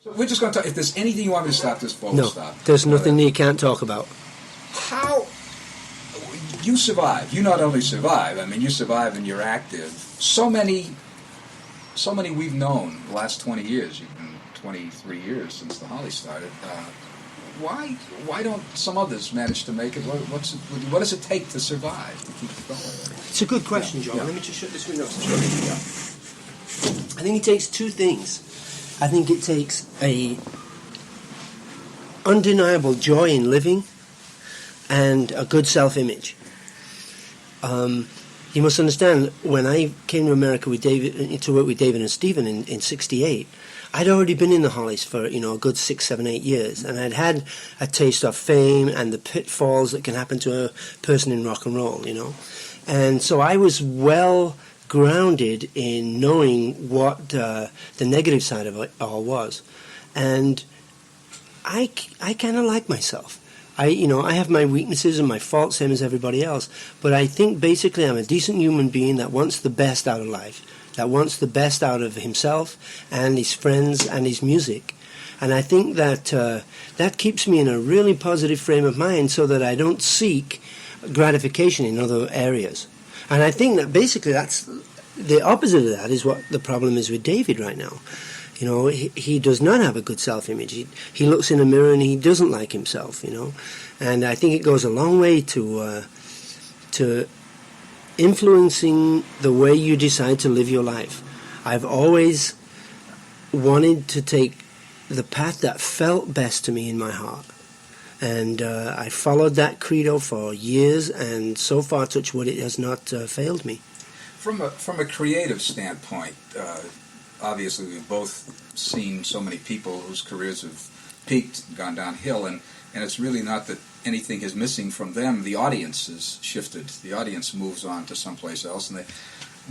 So we're just going to talk. If there's anything you want me to stop this for, we'll stop. There's nothing that you can't talk about. How you survive? You not only survive. I mean, you survive and you're active. So many we've known the last 20 years. You've been 23 years since the Hollies started. Why don't some others manage to make it? What does it take to survive, to keep it going? It's a good question, John. Yeah. Let me just shut this window. I think it takes two things. I think it takes a undeniable joy in living and a good self-image. You must understand, when I came to America with David, to work with David and Stephen in '68, I'd already been in the Hollies for, a good 6, 7, 8 years, and I'd had a taste of fame and the pitfalls that can happen to a person in rock and roll, And so I was well grounded in knowing what the negative side of it all was. And I kind of like myself. I have my weaknesses and my faults, same as everybody else, but I think basically I'm a decent human being that wants the best out of life, that wants the best out of himself and his friends and his music. And I think that that keeps me in a really positive frame of mind so that I don't seek gratification in other areas. And I think that basically that's the opposite of that is what the problem is with David right now. He does not have a good self-image. He looks in a mirror and he doesn't like himself, And I think it goes a long way to influencing the way you decide to live your life. I've always wanted to take the path that felt best to me in my heart. And I followed that credo for years, and so far, touch wood, it has not failed me. From a creative standpoint, obviously we've both seen so many people whose careers have peaked, gone downhill, and it's really not that anything is missing from them. The audience has shifted. The audience moves on to someplace else. And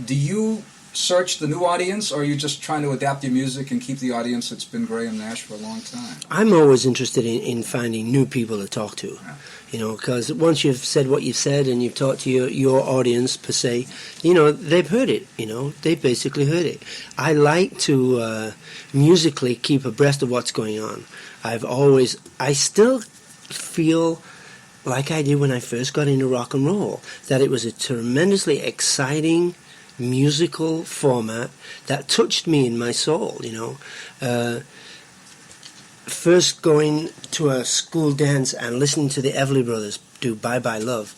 do you search the new audience, or are you just trying to adapt your music and keep the audience that's been Graham Nash for a long time? I'm always interested in finding new people to talk to. Yeah. Because once you've said what you've said and you've talked to your audience per se, they've heard it, they've basically heard it. I like to musically keep abreast of what's going on. I still feel like I did when I first got into rock and roll, that it was a tremendously exciting musical format that touched me in my soul, First going to a school dance and listening to the Everly Brothers do Bye Bye Love,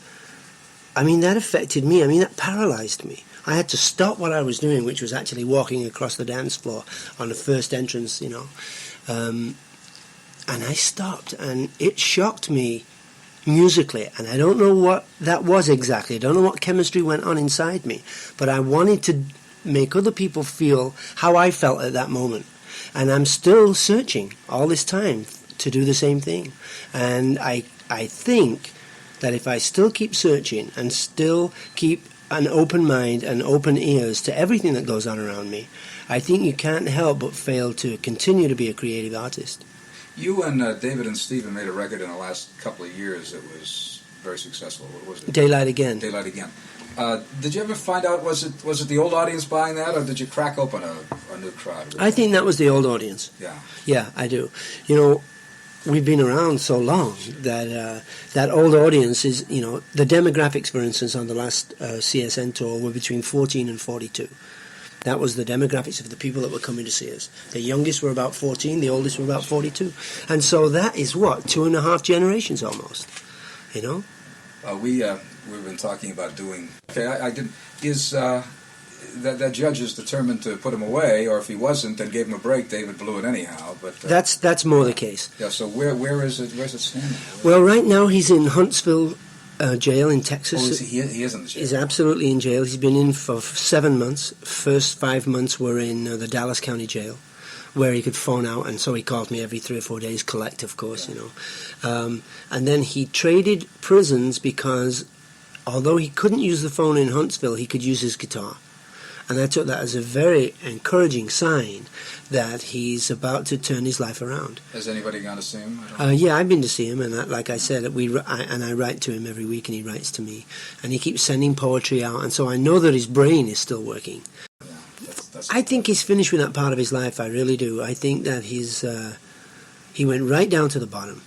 that affected me. That paralyzed me. I had to stop what I was doing, which was actually walking across the dance floor on the first entrance, and I stopped, and it shocked me musically, and I don't know what that was exactly. I don't know what chemistry went on inside me, but I wanted to make other people feel how I felt at that moment. And I'm still searching all this time to do the same thing. And I think that if I still keep searching and still keep an open mind and open ears to everything that goes on around me, I think you can't help but fail to continue to be a creative artist. You and David and Stephen made a record in the last couple of years that was very successful. What was it? Daylight Again. Daylight Again. Did you ever find out, was it the old audience buying that, or did you crack open a new crowd? I think that was the old audience. Yeah. Yeah, I do. We've been around so long that that old audience is, the demographics, for instance, on the last CSN tour were between 14 and 42. That was the demographics of the people that were coming to see us. The youngest were about 14, the oldest were about 42. And so that is, 2.5 generations almost, We've been talking about doing... Okay, I didn't... Is that judge is determined to put him away, or if he wasn't and gave him a break, David blew it anyhow. But that's more the case. Yeah. So where is it? Where's it standing? Well, right now he's in Huntsville jail in Texas. Oh, he is in the jail. He's absolutely in jail. He's been in for 7 months. First 5 months were in the Dallas County Jail, where he could phone out, and so he called me every 3 or 4 days, collect, of course, And then he traded prisons because, although he couldn't use the phone in Huntsville, he could use his guitar. And I took that as a very encouraging sign that he's about to turn his life around. Has anybody gone to see him? Yeah, I've been to see him, and like I said, I write to him every week, and he writes to me. And he keeps sending poetry out, and so I know that his brain is still working. Yeah, that's I think he's finished with that part of his life. I really do. I think that he went right down to the bottom.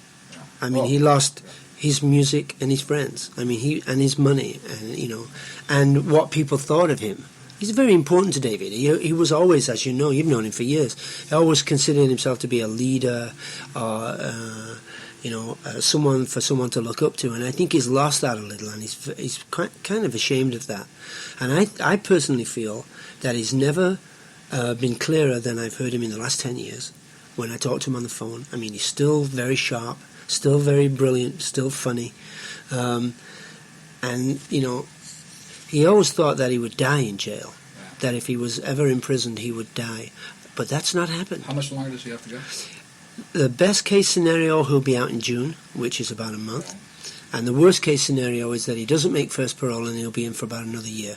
I mean, he lost his music and his friends. I mean, and his money, and and what people thought of him. He's very important to David. He was always, as you know, you've known him for years. He always considered himself to be a leader, or someone to look up to. And I think he's lost that a little, and he's kind of ashamed of that. And I personally feel that he's never been clearer than I've heard him in the last 10 years. When I talk to him on the phone, I mean, he's still very sharp, still very brilliant, still funny, and he always thought that he would die in jail, that if he was ever imprisoned, he would die. But that's not happened. How much longer does he have to go? The best case scenario, he'll be out in June, which is about a month. And the worst case scenario is that he doesn't make first parole and he'll be in for about another year.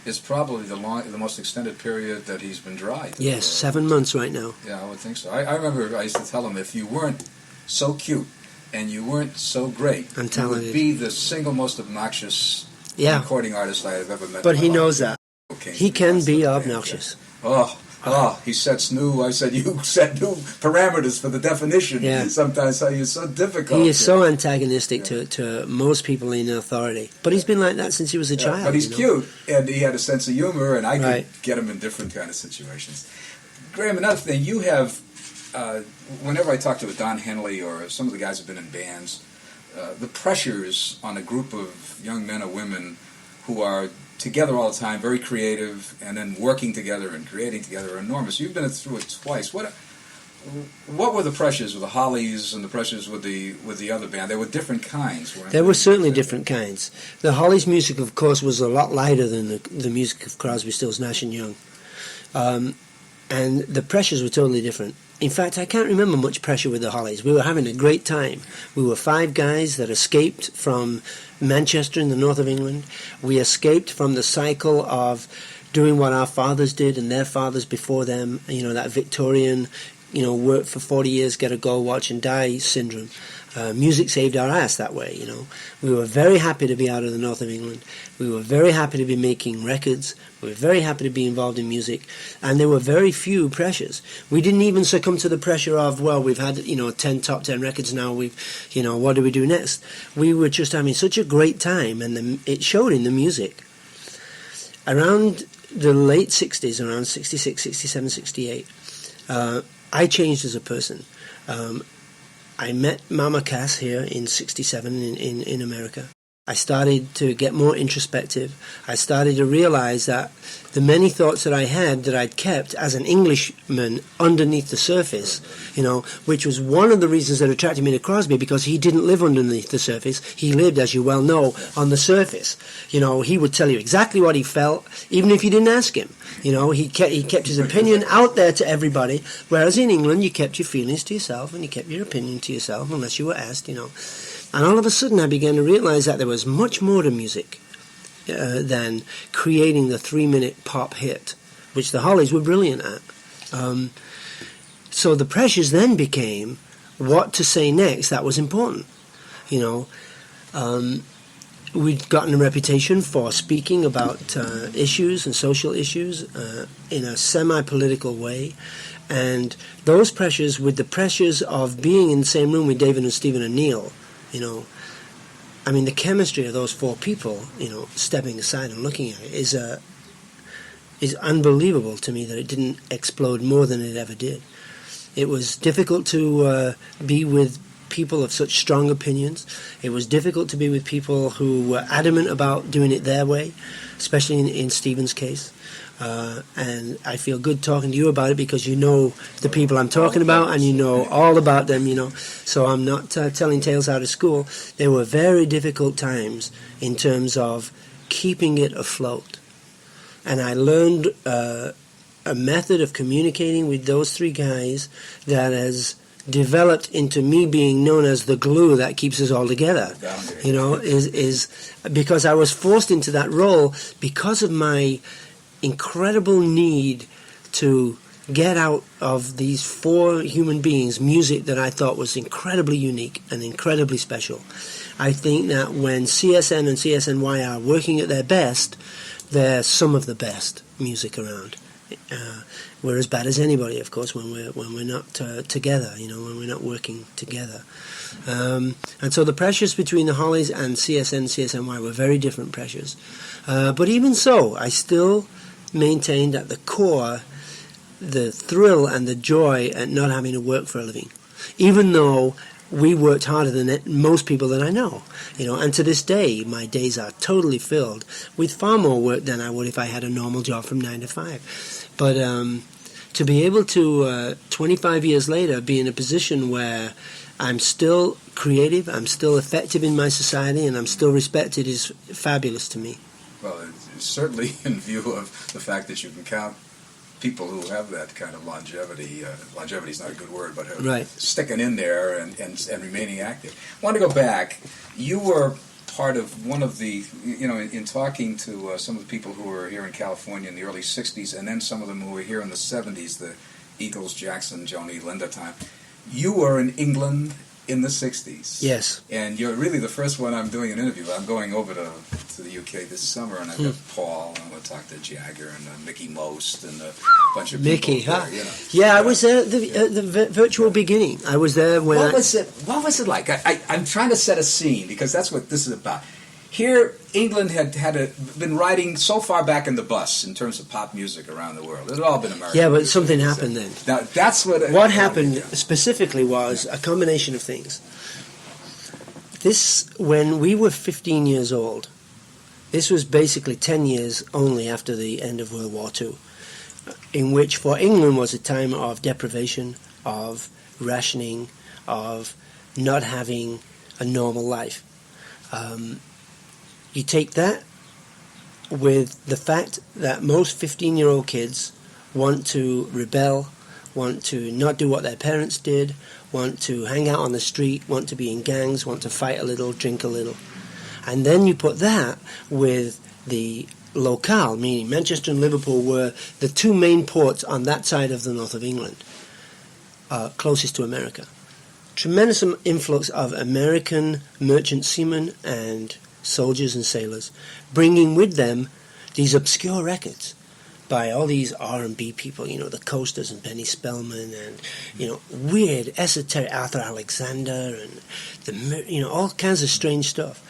It's probably the most extended period that he's been dry. Yes, 7 months right now. Yeah, I would think so. I remember I used to tell him, if you weren't so cute and you weren't so great, and you would talented, be the single most obnoxious recording artist I have ever met. But he knows that. Okay. He can be obnoxious. He sets you set new parameters for the definition. Yeah. Sometimes it's so difficult. He is so antagonistic to most people in authority. But he's been like that since he was a child. But he's cute, and he had a sense of humor, and I could get him in different kind of situations. Graham, another thing, you have, whenever I talk to Don Henley or some of the guys who've been in bands, the pressures on a group of young men or women who are together all the time, very creative, and then working together and creating together are enormous. You've been through it twice. What were the pressures with the Hollies and the pressures with the other band? There were different kinds. There were certainly different kinds. The Hollies' music, of course, was a lot lighter than the music of Crosby, Stills, Nash and Young. And the pressures were totally different. In fact, I can't remember much pressure with the Hollies. We were having a great time. We were 5 guys that escaped from Manchester in the north of England. We escaped from the cycle of doing what our fathers did and their fathers before them, that Victorian, work for 40 years, get a gold watch and die syndrome. Music saved our ass that way, We were very happy to be out of the north of England. We were very happy to be making records. We were very happy to be involved in music. And there were very few pressures. We didn't even succumb to the pressure of, well, we've had, 10 top 10 records now. What do we do next? We were just having such a great time, and it showed in the music. Around the late 60s, around 66, 67, 68, I changed as a person. I met Mama Cass here in 67 in America. I started to get more introspective. I started to realize that the many thoughts that I had that I'd kept as an Englishman underneath the surface, which was one of the reasons that attracted me to Crosby, because he didn't live underneath the surface. He lived, as you well know, on the surface. He would tell you exactly what he felt, even if you didn't ask him. He kept his opinion out there to everybody, whereas in England you kept your feelings to yourself and you kept your opinion to yourself unless you were asked, And all of a sudden I began to realize that there was much more to music than creating the 3-minute pop hit, which the Hollies were brilliant at. So the pressures then became what to say next that was important. We'd gotten a reputation for speaking about issues and social issues in a semi-political way. And those pressures, with the pressures of being in the same room with David and Stephen and Neil, the chemistry of those 4 people, stepping aside and looking at it is unbelievable to me that it didn't explode more than it ever did. It was difficult to be with people of such strong opinions. It was difficult to be with people who were adamant about doing it their way, especially in Stephen's case. And I feel good talking to you about it because you know the people I'm talking about and you know all about them, So I'm not telling tales out of school. There were very difficult times in terms of keeping it afloat. And I learned a method of communicating with those 3 guys that has developed into me being known as the glue that keeps us all together. Is because I was forced into that role because of my incredible need to get out of these 4 human beings music that I thought was incredibly unique and incredibly special. I think that when CSN and CSNY are working at their best, they're some of the best music around. We're as bad as anybody, of course, when we're not together. When we're not working together. And so the pressures between the Hollies and CSNY were very different pressures. But even so, I still maintained at the core the thrill and the joy at not having to work for a living, even though we worked harder than most people that I know. And to this day, my days are totally filled with far more work than I would if I had a normal job from 9 to 5. But to be able to, 25 years later, be in a position where I'm still creative, I'm still effective in my society, and I'm still respected is fabulous to me. Well, it's certainly in view of the fact that you can count people who have that kind of longevity. Longevity is not a good word, but right. Sticking in there and remaining active. I want to go back. You were part of one of the, in talking to some of the people who were here in California in the early 60s, and then some of them who were here in the 70s, the Eagles, Jackson, Joni, Linda time. You were in England in the 60s. Yes. And you're really the first one I'm doing an interview. I'm going over to the UK this summer, and I've got Paul, and I'm going to talk to Jagger and Mickey Most and a bunch of people. Mickey, huh? There, Yeah, I was there at the virtual beginning. I was there when What was it like? I'm trying to set a scene, because that's what this is about. Here, England had been riding so far back in the bus in terms of pop music around the world. It had all been American. Yeah, but music. something happened then. Now, that's what... What happened specifically was a combination of things. When we were 15 years old, this was basically 10 years only after the end of World War II, in which for England was a time of deprivation, of rationing, of not having a normal life. You take that with the fact that most 15-year-old kids want to rebel, want to not do what their parents did, want to hang out on the street, want to be in gangs, want to fight a little, drink a little. And then you put that with the locale, meaning Manchester and Liverpool were the two main ports on that side of the north of England, closest to America. Tremendous influx of American merchant seamen and soldiers and sailors, bringing with them these obscure records by all these R&B people, the Coasters and Benny Spellman, and weird, esoteric Arthur Alexander, and all kinds of strange stuff.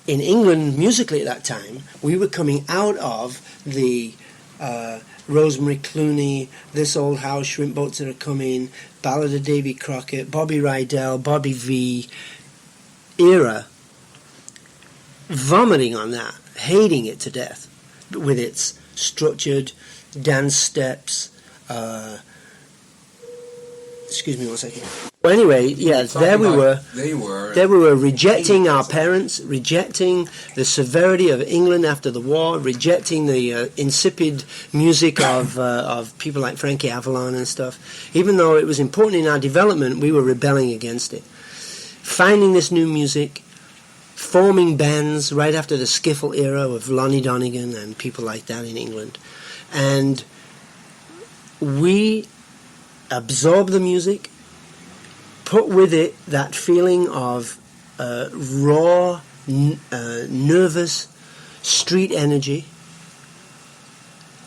In England, musically at that time, we were coming out of the Rosemary Clooney, This Old House, Shrimp Boats That Are Coming, Ballad of Davy Crockett, Bobby Rydell, Bobby V era, vomiting on that, hating it to death, with its structured dance steps. Excuse me one second. Well, anyway, yeah, there we were. There we were rejecting our parents, rejecting the severity of England after the war, rejecting the insipid music of people like Frankie Avalon and stuff. Even though it was important in our development, we were rebelling against it. Finding this new music, forming bands right after the skiffle era of Lonnie Donegan and people like that in England. And we absorbed the music, put with it that feeling of raw, nervous street energy,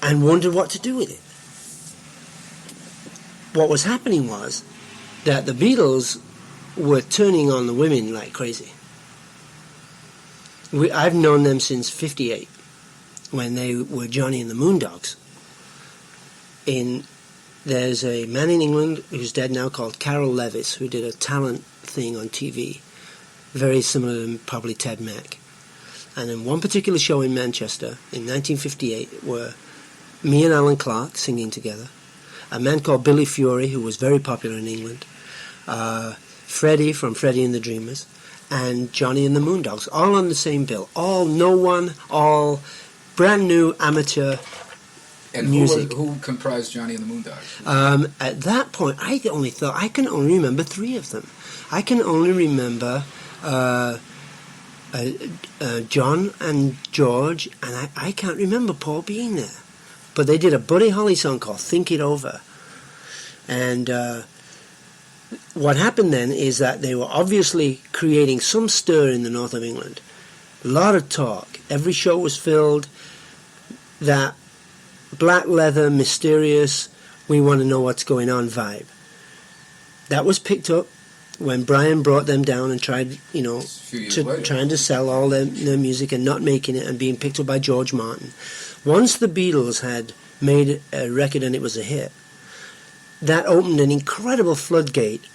and wondered what to do with it. What was happening was that the Beatles were turning on the women like crazy. I've known them since '58, when they were Johnny and the Moondogs. There's a man in England who's dead now called Carol Levis, who did a talent thing on TV, very similar to probably Ted Mack. And in one particular show in Manchester in 1958 were me and Alan Clark singing together, a man called Billy Fury, who was very popular in England, Freddie from Freddie and the Dreamers, and Johnny and the Moondogs, all on the same bill. All brand new amateur and music. Who comprised Johnny and the Moondogs? At that point, I can only remember three of them. I can only remember John and George, and I can't remember Paul being there. But they did a Buddy Holly song called Think It Over. And what happened then is that they were obviously creating some stir in the north of England. A lot of talk. Every show was filled. That black leather, mysterious, we want to know what's going on vibe. That was picked up when Brian brought them down and tried, trying to sell all their music and not making it, and being picked up by George Martin. Once the Beatles had made a record and it was a hit, that opened an incredible floodgate.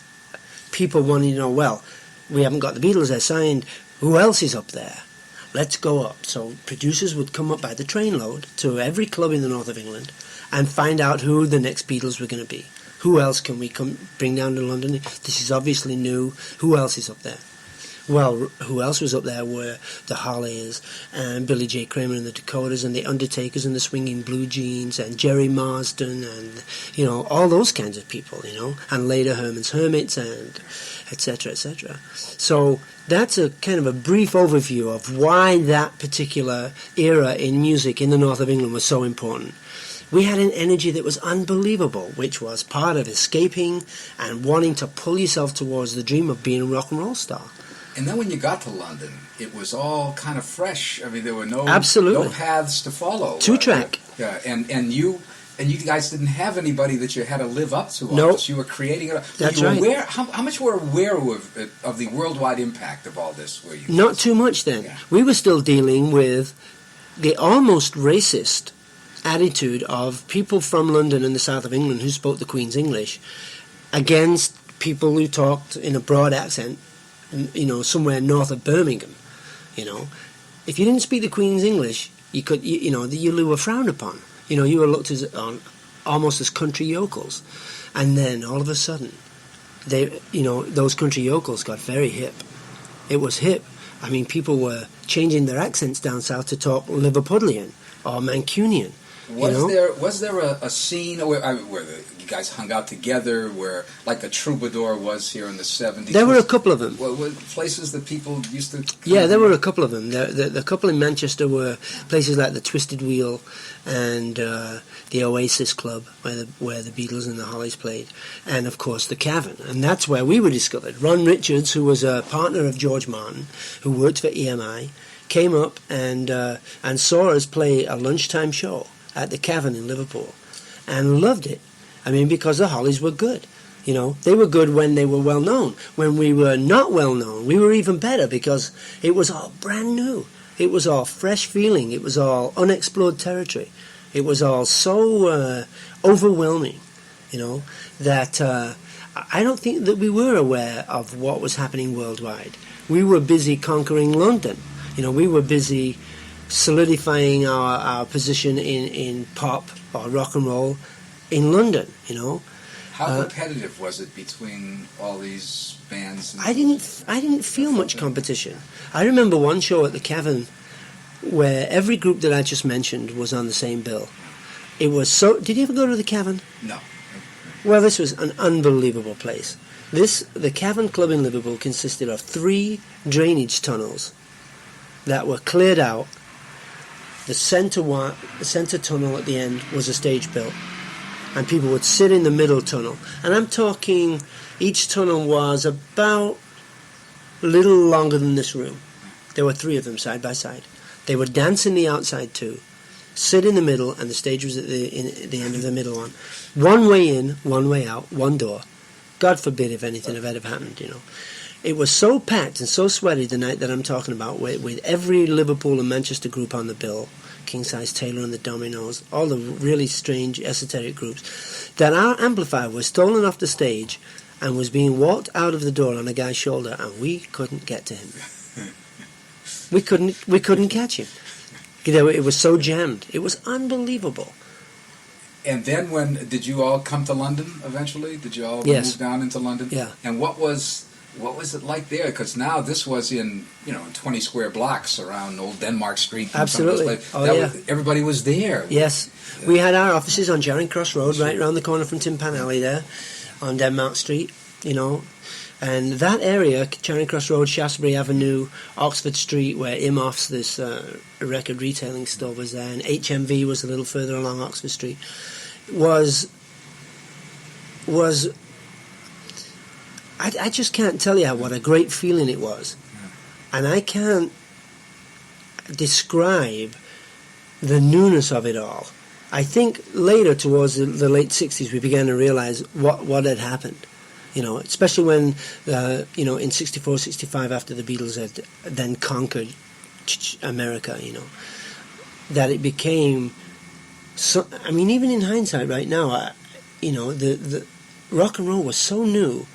People wanting to know, well, we haven't got the Beatles, they're signed, who else is up there? Let's go up. So producers would come up by the trainload to every club in the north of England and find out who the next Beatles were going to be. Who else can we bring down to London? This is obviously new. Who else is up there? Well, who else was up there were the Hollies and Billy J. Kramer and the Dakotas and the Undertakers and the Swinging Blue Jeans and Jerry Marsden and, all those kinds of people, and later Herman's Hermits and etc., etc. So that's a kind of a brief overview of why that particular era in music in the north of England was so important. We had an energy that was unbelievable, which was part of escaping and wanting to pull yourself towards the dream of being a rock and roll star. And then when you got to London, it was all kind of fresh. I mean, there were no paths to follow. Two-track. Yeah, and you guys didn't have anybody that you had to live up to. No. You were creating it. That's right. How much were aware of the worldwide impact of all this? Were you? Not too much then. Yeah. We were still dealing with the almost racist attitude of people from London and the south of England who spoke the Queen's English against people who talked in a broad accent, somewhere north of Birmingham. If you didn't speak the Queen's English, you were frowned upon. You were looked on almost as country yokels. And then all of a sudden, those country yokels got very hip. It was hip. I mean, people were changing their accents down south to talk Liverpudlian or Mancunian. Was there a scene where you guys hung out together, where like a troubadour was here in the 70s? There were a couple of them. Were places that people used to? Yeah, there were a couple of them. The couple in Manchester were places like the Twisted Wheel and the Oasis Club, where the Beatles and the Hollies played, and of course the Cavern. And that's where we were discovered. Ron Richards, who was a partner of George Martin, who worked for EMI, came up and saw us play a lunchtime show at the Cavern in Liverpool, and loved it. I mean, because the Hollies were good. They were good when they were well known. When we were not well known, we were even better because it was all brand new. It was all fresh feeling. It was all unexplored territory. It was all so overwhelming, that I don't think that we were aware of what was happening worldwide. We were busy conquering London. We were busy solidifying our position in pop or rock and roll in London, How competitive was it between all these bands? I didn't feel much competition. I remember one show at the Cavern where every group that I just mentioned was on the same bill. It was so... Did you ever go to the Cavern? No. Well, this was an unbelievable place. The Cavern Club in Liverpool consisted of 3 drainage tunnels that were cleared out. The centre tunnel at the end was a stage built, and people would sit in the middle tunnel. And I'm talking, each tunnel was about a little longer than this room. There were 3 of them side by side. They would dance in the outside too, sit in the middle, and the stage was at the end of the middle one. One way in, one way out, one door. God forbid if anything had ever happened, It was so packed and so sweaty the night that I'm talking about, with every Liverpool and Manchester group on the bill, King Size Taylor and the Dominoes, all the really strange esoteric groups, that our amplifier was stolen off the stage and was being walked out of the door on a guy's shoulder, and we couldn't get to him. We couldn't catch him. It was so jammed. It was unbelievable. And then did you all come to London eventually? Did you all move down into London? Yeah. And what was it like there? Because now this was in 20 square blocks around Old Denmark Street. Absolutely. Everybody was there. Yes. Yeah. We had our offices on Charing Cross Road, right around the corner from Tin Pan Alley there, on Denmark Street, And that area, Charing Cross Road, Shaftesbury Avenue, Oxford Street, where Imhoff's, this record retailing store, was there, and HMV was a little further along Oxford Street, was I just can't tell you what a great feeling it was. And I can't describe the newness of it all. I think later, towards the late 60s, we began to realize what had happened. You know, especially when, you know, in 64, 65, after the Beatles had then conquered America, you know, that it became, so, I mean, even in hindsight right now, you know, the rock and roll was so new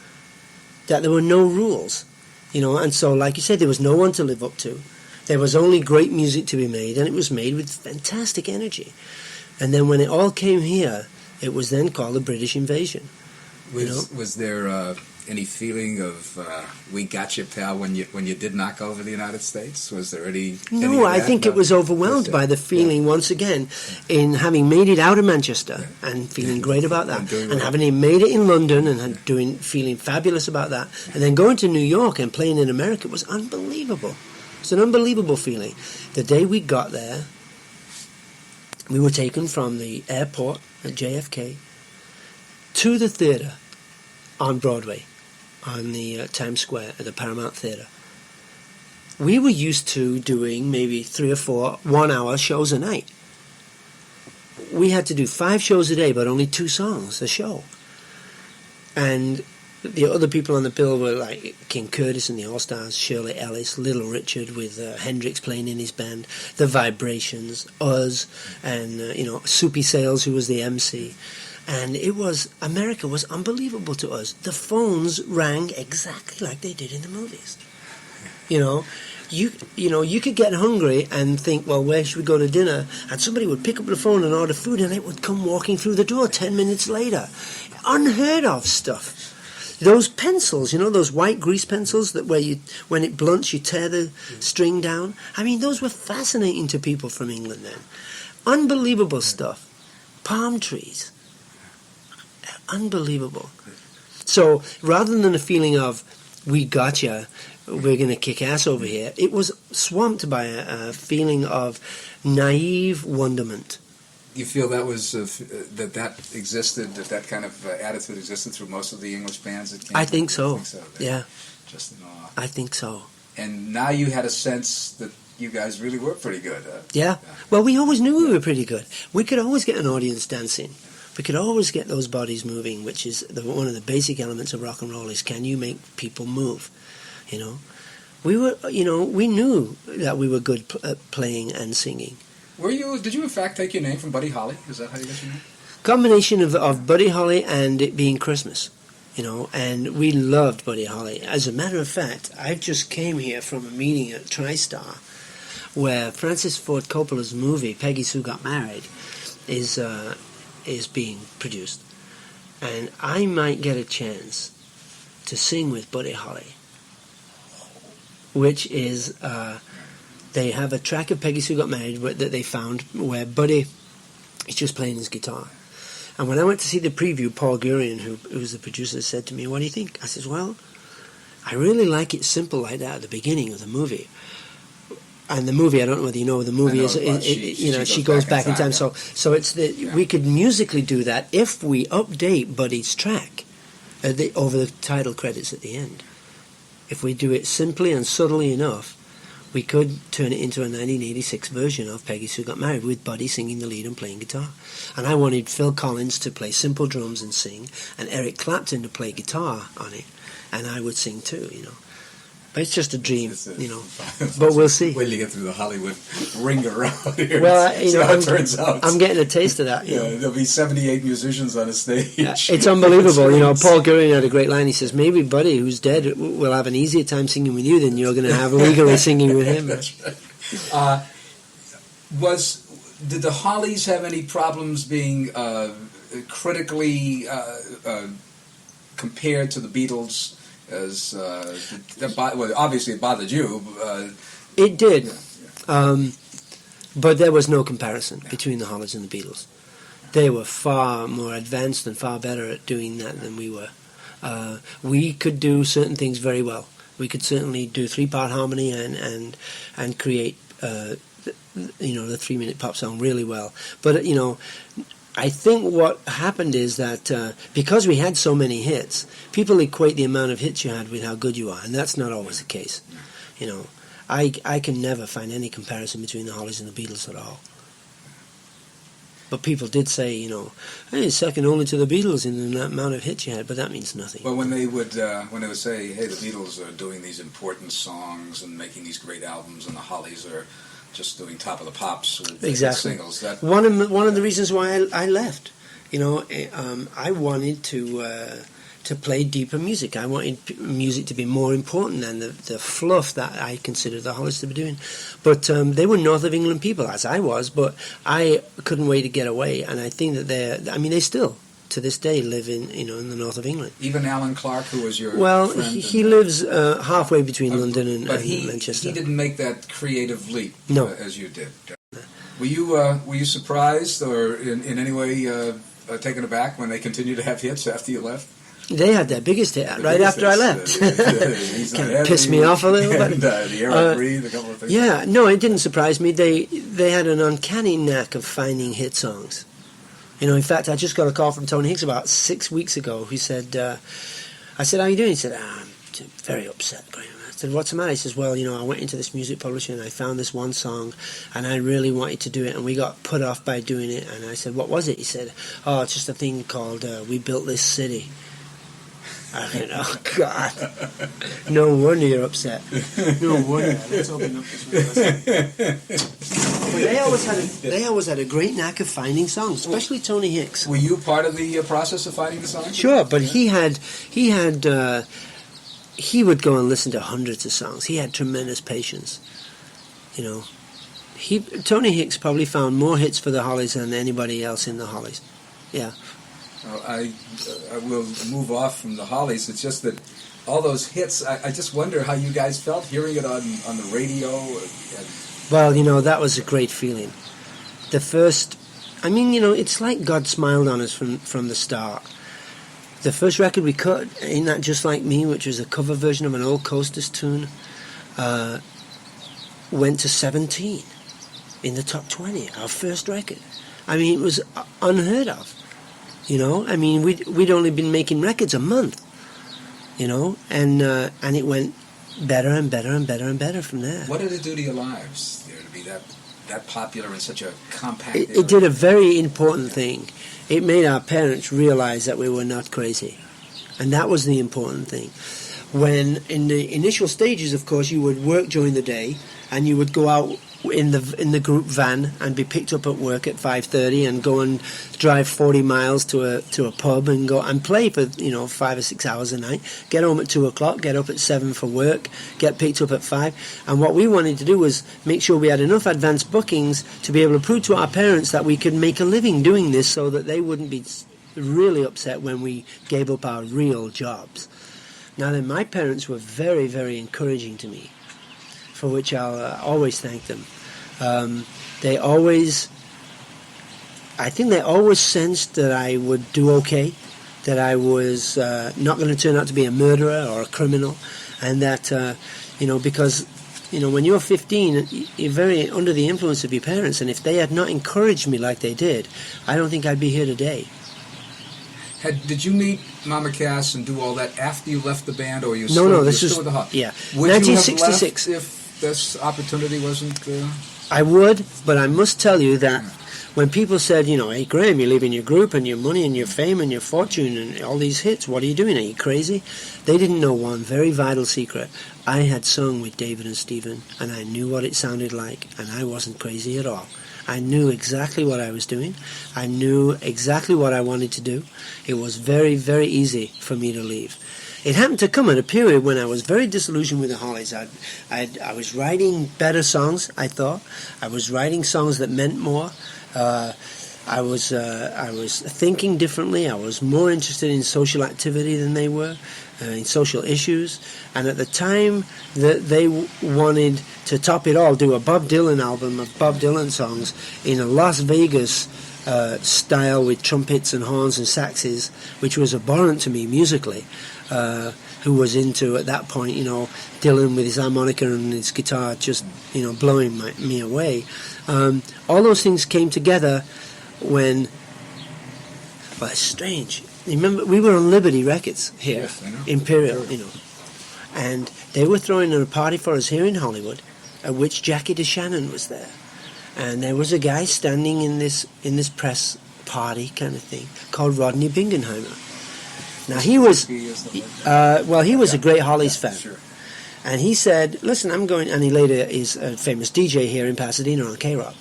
that there were no rules, you know, and so, like you said, there was no one to live up to. There was only great music to be made, and it was made with fantastic energy. And then when it all came here, it was then called the British invasion. Was there any feeling of "we got you, pal" when you did knock over the United States? Was there any? No, I think it was overwhelmed by the feeling once again in having made it out of Manchester and feeling great about that, and having made it in London and feeling fabulous about that, and then going to New York and playing in America was unbelievable. It's an unbelievable feeling. The day we got there, we were taken from the airport at JFK to the theatre on Broadway, on the Times Square at the Paramount Theatre. We were used to doing maybe 3 or 4 one-hour shows a night. We had to do 5 shows a day, but only 2 songs a show. And the other people on the bill were like King Curtis and the All-Stars, Shirley Ellis, Little Richard with Hendrix playing in his band, The Vibrations, us, and you know, Soupy Sales, who was the MC. And America was unbelievable to us. The phones rang exactly like they did in the movies. You know, you could get hungry and think, well, where should we go to dinner? And somebody would pick up the phone and order food, and it would come walking through the door 10 minutes later. Unheard of stuff. Those pencils, you know, those white grease pencils that when it blunts, you tear the string down. I mean, those were fascinating to people from England then. Unbelievable stuff. Palm trees. Unbelievable. So rather than a feeling of, we gotcha, we're going to kick ass over here, it was swamped by a feeling of naive wonderment. You feel that was that existed, that kind of attitude existed through most of the English bands that came? I think so. Yeah. Just in awe. I think so. And now you had a sense that you guys really were pretty good. Yeah. Well, we always knew we were pretty good. We could always get an audience dancing. We could always get those bodies moving, which is one of the basic elements of rock and roll. Is can you make people move? You know, we were. You know, we knew that we were good at playing and singing. Did you in fact take your name from Buddy Holly? Is that how you got your name? Combination of Buddy Holly and it being Christmas, you know, and we loved Buddy Holly. As a matter of fact, I just came here from a meeting at TriStar where Francis Ford Coppola's movie Peggy Sue Got Married is being produced, and I might get a chance to sing with Buddy Holly, which is they have a track of Peggy Sue Got Married that they found where Buddy is just playing his guitar. And when I went to see the preview, Paul Gurian, who was the producer, said to me, "What do you think?" I said, "Well, I really like it simple like that at the beginning of the movie." And the movie, I don't know whether you know, the movie she goes back in time. Yeah. So it's we could musically do that if we update Buddy's track over the title credits at the end. If we do it simply and subtly enough, we could turn it into a 1986 version of Peggy Sue Got Married with Buddy singing the lead and playing guitar. And I wanted Phil Collins to play simple drums and sing, and Eric Clapton to play guitar on it, and I would sing too, you know. But it's just a dream, you know. But we'll see. Wait till you get through the Hollywood ringer around here. Well, you know, how it turns out. I'm getting a taste of that. You know. There'll be 78 musicians on a stage. It's unbelievable. You know, Paul Gurian had a great line. He says, "Maybe Buddy, who's dead, will have an easier time singing with you than you're going to have legally singing with him." That's right. Did the Hollies have any problems being critically compared to the Beatles? As obviously it bothered you. It did, but there was no comparison between the Hollies and the Beatles. They were far more advanced and far better at doing that than we were. We could do certain things very well. We could certainly do 3-part harmony and create the 3-minute pop song really well. But you know, I think what happened is that because we had so many hits, people equate the amount of hits you had with how good you are, and that's not always the case. You know, I can never find any comparison between the Hollies and the Beatles at all. But people did say, you know, hey, it's second only to the Beatles in the amount of hits you had, but that means nothing. Well, when they would say, hey, the Beatles are doing these important songs and making these great albums, and the Hollies are just doing Top of the Pops with Exactly. singles. That One of the reasons why I left, you know, I wanted to play deeper music. I wanted music to be more important than the fluff that I considered the Hollies to be doing. But they were North of England people, as I was, but I couldn't wait to get away. And I think that they still, to this day, live in the North of England. even Alan Clark, who was your friend, he lives halfway between London and he Manchester. He didn't make that creative leap No. As you did. Were you surprised or in any way taken aback when they continued to have hits after you left? They had their biggest hit right after I left. Kind of pissed me off a little bit. And, the Air I Breathe, a couple of things. Yeah, no, it didn't surprise me. They had an uncanny knack of finding hit songs. You know, in fact, I just got a call from Tony Hicks about 6 weeks ago. He said, I said, how are you doing? He said, I'm very upset, Graham. I said, what's the matter? He says, well, you know, I went into this music publisher and I found this one song and I really wanted to do it and we got put off by doing it. And I said, what was it? He said, oh, it's just a thing called We Built This City. I mean, oh God! No wonder you're upset. No wonder. Let's open up this one. But they always had a great knack of finding songs, especially Tony Hicks. Were you part of the process of finding the songs? Sure, but he would go and listen to hundreds of songs. He had tremendous patience. You know, Tony Hicks probably found more hits for the Hollies than anybody else in the Hollies. Yeah. I will move off from the Hollies. It's just that all those hits, I just wonder how you guys felt hearing it on the radio. Well, you know, that was a great feeling. The first, I mean, you know, it's like God smiled on us from the start. The first record we cut, Ain't That Just Like Me, which was a cover version of an old Coasters tune, went to 17 in the top 20, our first record. I mean, it was unheard of. You know, I mean, we'd only been making records a month, you know, and it went better and better and better and better from there. What did it do to your lives to be that popular in such a compact? It did a very important thing. It made our parents realize that we were not crazy, and that was the important thing. When in the initial stages, of course, you would work during the day, and you would go out in the group van and be picked up at work at 5:30 and go and drive 40 miles to a pub and go and play for 5 or 6 hours a night, get home at 2 o'clock, get up at 7 for work, get picked up at 5. And what we wanted to do was make sure we had enough advance bookings to be able to prove to our parents that we could make a living doing this, so that they wouldn't be really upset when we gave up our real jobs. Now then, my parents were very, very encouraging to me, for which I'll always thank them. I think they always sensed that I would do okay, that I was not going to turn out to be a murderer or a criminal, and that, because, when you're 15, you're very under the influence of your parents, and if they had not encouraged me like they did, I don't think I'd be here today. Did you meet Mama Cass and do all that after you left the band, or you No, this still is with the Hollies? Yeah, Would 1966. you have left if this opportunity wasn't? I would, but I must tell you that when people said, hey, Graham, you're leaving your group and your money and your fame and your fortune and all these hits, what are you doing? Are you crazy? They didn't know one very vital secret. I had sung with David and Stephen, and I knew what it sounded like, and I wasn't crazy at all. I knew exactly what I was doing. I knew exactly what I wanted to do. It was very, very easy for me to leave. It happened to come at a period when I was very disillusioned with the Hollies. I was writing better songs, I thought. I was writing songs that meant more. I was thinking differently. I was more interested in social activity than they were, in social issues. And at the time that they wanted to top it all, do a Bob Dylan album of Bob Dylan songs in a Las Vegas style with trumpets and horns and saxes, which was abhorrent to me musically, who was into, at that point, Dylan with his harmonica and his guitar just, blowing me away. All those things came together when, well, it's strange. Remember, we were on Liberty Records here, yes, I know. Imperial, and they were throwing a party for us here in Hollywood, at which Jackie DeShannon was there. And there was a guy standing in this press party kind of thing called Rodney Bingenheimer. Now he was, he was a great Hollies fan. Sure. And he said, listen, I'm going, and he later is a famous DJ here in Pasadena on K-Rock.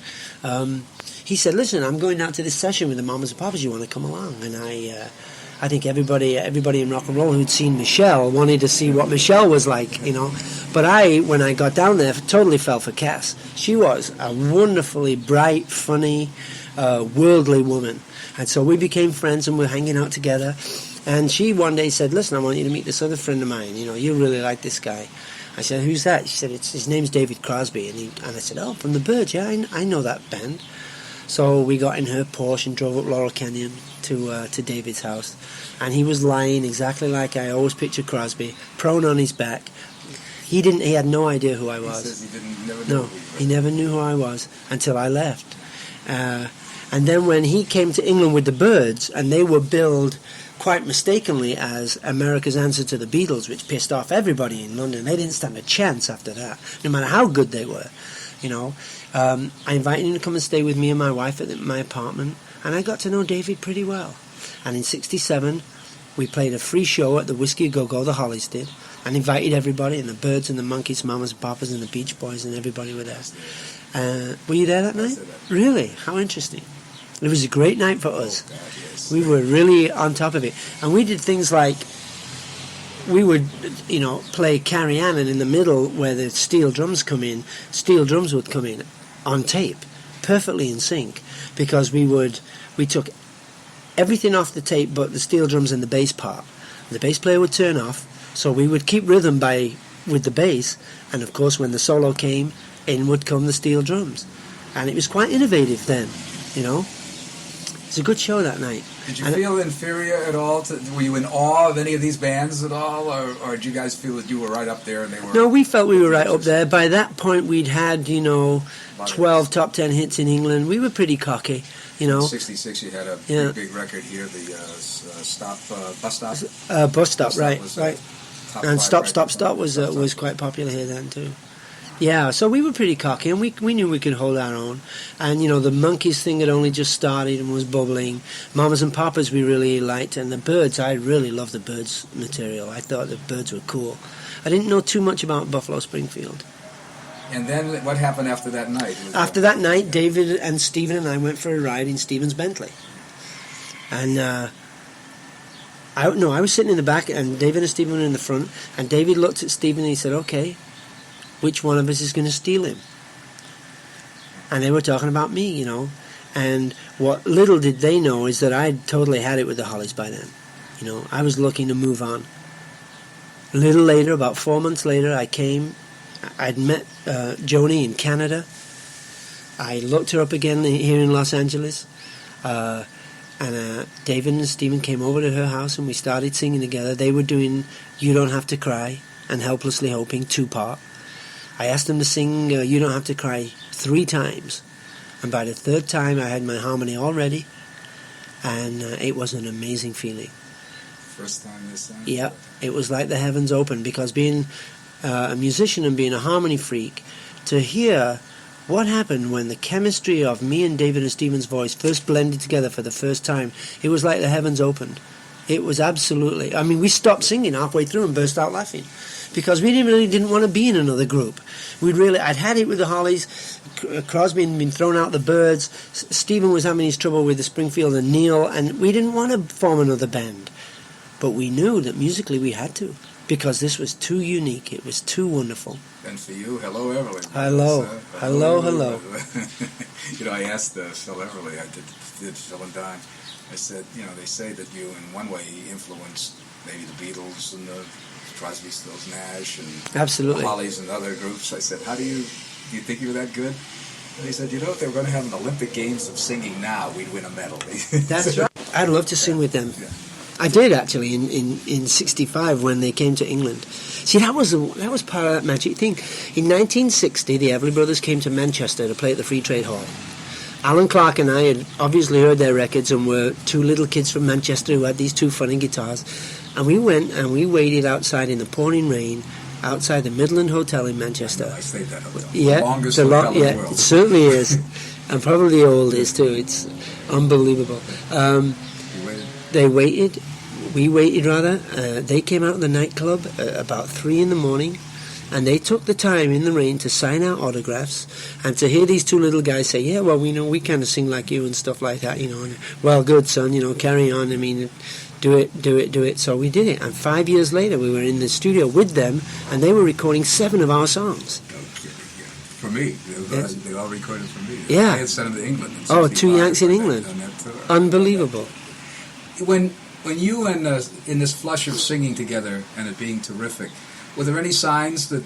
He said, listen, I'm going out to this session with the Mamas and Papas, you want to come along? And I think everybody in rock and roll who'd seen Michelle wanted to see what Michelle was like, you know. But when I got down there, totally fell for Cass. She was a wonderfully bright, funny, worldly woman. And so we became friends and we're hanging out together. And she one day said, listen, I want you to meet this other friend of mine. You know, you really like this guy. I said, who's that? She said, his name's David Crosby. And I said, oh, from the Byrds. Yeah, I know that band. So we got in her Porsche and drove up Laurel Canyon to David's house. And he was lying exactly like I always picture Crosby, prone on his back. He had no idea who I was. He says he never knew who I was until I left. And then when he came to England with the Byrds, and they were billed quite mistakenly as America's answer to the Beatles, which pissed off everybody in London. They didn't stand a chance after that, no matter how good they were, you know. I invited him to come and stay with me and my wife at my apartment, and I got to know David pretty well. And in '67, we played a free show at the Whiskey Go-Go, the Hollies did, and invited everybody, and the Byrds and the Monkees, Mamas and Papas and the Beach Boys, and everybody were there. Were you there that night? Really? How interesting. It was a great night for us. Oh, God, yes. We were really on top of it. And we did things like, we would, you know, play Carrie Ann, and in the middle where the steel drums come in, steel drums would come in on tape, perfectly in sync, because we took everything off the tape but the steel drums and the bass part. The bass player would turn off, so we would keep rhythm with the bass, and of course when the solo came, in would come the steel drums. And it was quite innovative then, you know. It was a good show that night. Did you feel inferior at all? Were you in awe of any of these bands at all? Or did you guys feel that you were right up there and they were... No, we felt we were right up there. By that point, we'd had, 12 top 10 hits in England. We were pretty cocky, you know. In '66, you had a big record here, the Bus Stop. Bus Stop, right. And Stop was quite popular here then, too. Yeah, so we were pretty cocky, and we knew we could hold our own. And, the Monkees thing had only just started and was bubbling. Mamas and Papas we really liked, and the Byrds, I really loved the Byrds material. I thought the Byrds were cool. I didn't know too much about Buffalo Springfield. And then what happened after that night? After that night, David and Stephen and I went for a ride in Stephen's Bentley. And I was sitting in the back, and David and Stephen were in the front, and David looked at Stephen and he said, okay, which one of us is going to steal him? And they were talking about me, And what little did they know is that I'd totally had it with the Hollies by then. I was looking to move on. A little later, about 4 months later, I came. I'd met Joni in Canada. I looked her up again here in Los Angeles. And David and Stephen came over to her house and we started singing together. They were doing You Don't Have to Cry and Helplessly Hoping, 2-part. I asked them to sing You Don't Have to Cry 3 times. And by the 3rd time, I had my harmony all ready. And it was an amazing feeling. First time they sang? Yeah, it was like the heavens opened, because being a musician and being a harmony freak, to hear what happened when the chemistry of me and David and Stephen's voice first blended together for the first time, it was like the heavens opened. It was absolutely... we stopped singing halfway through and burst out laughing, because we really didn't want to be in another group. I'd had it with the Hollies. Crosby had been thrown out the Byrds. Stephen was having his trouble with the Springfield and Neil, and we didn't want to form another band. But we knew that musically we had to, because this was too unique. It was too wonderful. And for you, hello, Everly. Hello. Hello. I asked Phil Everly, I did Phil and Dime. I said, they say that you, in one way, influenced maybe the Beatles and the Crosby, Stills, Nash, and absolutely the Hollies and other groups. I said, do you think you were that good? And he said, if they were going to have an Olympic Games of singing now, we'd win a medal. That's right. I'd love to sing with them. Yeah. I did, actually, in '65 when they came to England. See, that was part of that magic thing. In 1960, the Everly Brothers came to Manchester to play at the Free Trade Hall. Alan Clark and I had obviously heard their records and were 2 little kids from Manchester who had these 2 funny guitars. And we went and we waited outside in the pouring rain outside the Midland Hotel in Manchester. I stayed at that hotel. Yeah, The longest hotel in the world. it certainly is, and probably the oldest too. It's unbelievable. You waited? They waited. We waited rather. They came out of the nightclub about 3 in the morning, and they took the time in the rain to sign our autographs, and to hear these two little guys say, "Yeah, well, we kind of sing like you and stuff like that, And, well, good son, carry on. I mean, do it. So we did it, and 5 years later, we were in the studio with them, and they were recording 7 of our songs. For me, they all recorded for me. Yeah. I had sent them to England. Oh, 2 Yanks in England. Unbelievable. When you and in this flush of singing together and it being terrific, were there any signs that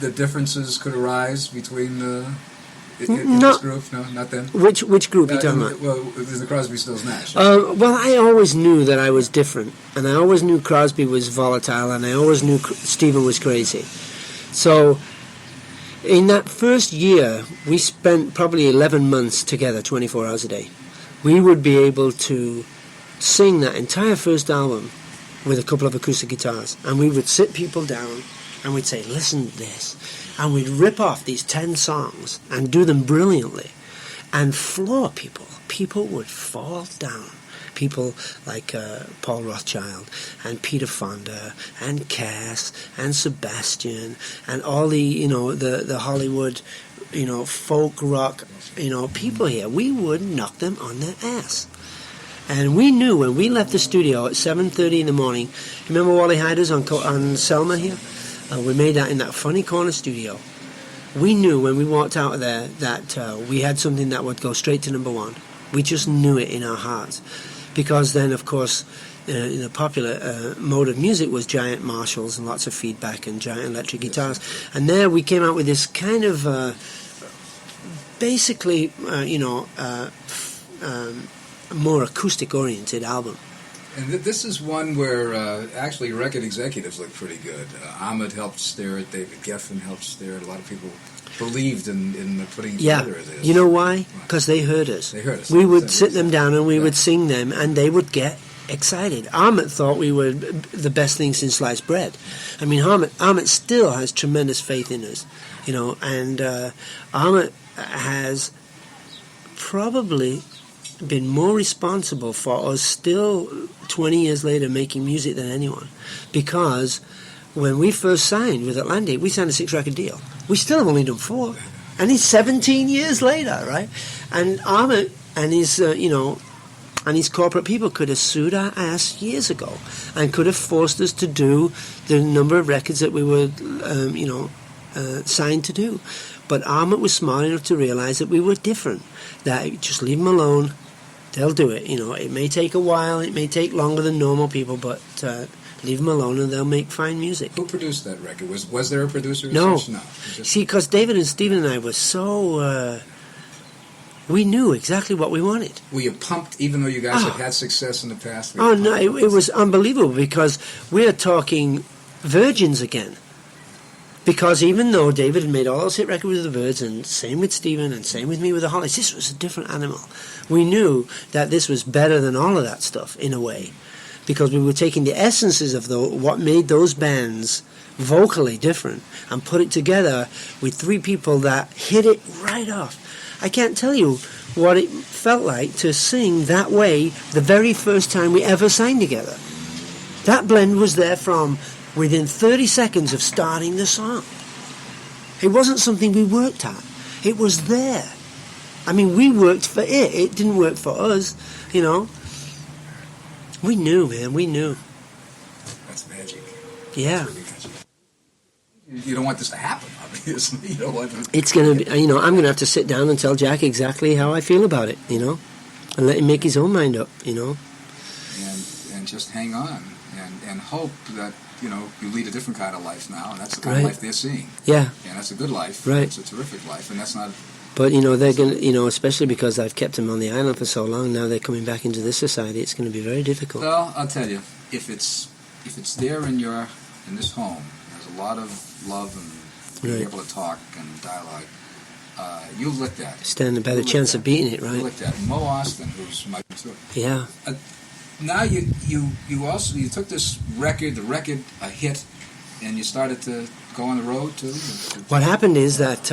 the differences could arise between in this group? No, not then. Which group are you talking about? Well, there's the Crosby, Stills, Nash. Well, I always knew that I was different, and I always knew Crosby was volatile, and I always knew Stephen was crazy. So, in that first year, we spent probably 11 months together, 24 hours a day. We would be able to sing that entire first album with a couple of acoustic guitars, and we would sit people down and we'd say, listen to this, and we'd rip off these 10 songs and do them brilliantly and floor people. People would fall down. People like Paul Rothchild and Peter Fonda and Cass and Sebastian and all the the Hollywood folk rock people here. We would knock them on their ass. And we knew when we left the studio at 7:30 in the morning. Remember Wally Hyder's on Selma here? We made that in that funny corner studio. We knew when we walked out of there that we had something that would go straight to number 1. We just knew it in our hearts. Because then, of course, the popular mode of music was giant Marshalls and lots of feedback and giant electric guitars. And there we came out with this kind of basically, more acoustic-oriented album. And this is one where actually record executives look pretty good. Ahmed helped steer it. David Geffen helped steer it. A lot of people believed in putting together this. You know why? Because they heard us. They heard us. We would sit them down and we would sing them, and they would get excited. Ahmed thought we were the best thing since sliced bread. I mean, Ahmed still has tremendous faith in us, and Ahmed has probably been more responsible for us still 20 years later making music than anyone, because when we first signed with Atlantic, we signed a 6-record deal. We still have only done 4, and it's 17 years later, right? And Ahmed and his and his corporate people could have sued our ass years ago and could have forced us to do the number of records that we were signed to do. But Ahmed was smart enough to realize that we were different, that just leave them alone. They'll do it. It may take a while, it may take longer than normal people, but leave them alone and they'll make fine music. Who produced that record? Was there a producer? No. No. See, because David and Stephen and I were so... we knew exactly what we wanted. Were you pumped, even though you guys had success in the past? Oh, no, it was unbelievable, because we're talking virgins again. Because even though David had made all those hit records with the Birds, and same with Stephen, and same with me with the Hollies, this was a different animal. We knew that this was better than all of that stuff, in a way. Because we were taking the essences of what made those bands vocally different, and put it together with 3 people that hit it right off. I can't tell you what it felt like to sing that way the very first time we ever sang together. That blend was there from within 30 seconds of starting the song. It wasn't something we worked at. It was there. I mean, we worked for it. It didn't work for us, We knew, man. We knew. That's magic. Yeah. That's really magic. You don't want this to happen, obviously. You don't want to... It's going to be, I'm going to have to sit down and tell Jack exactly how I feel about it, and let him make his own mind up, And just hang on and hope that, you lead a different kind of life now, and that's the kind of life they're seeing. Yeah. And that's a good life. Right. It's a terrific life, and that's not... But, they're going to, especially because I've kept them on the island for so long, now they're coming back into this society, it's going to be very difficult. Well, I'll tell you, if it's there in this home, there's a lot of love and being able to talk and dialogue, you lick that. Stand a better chance of beating it, right? You lick that. Mo Austin, who's my tour. Yeah. Now you took this record, a hit, and you started to go on the road too? What happened is that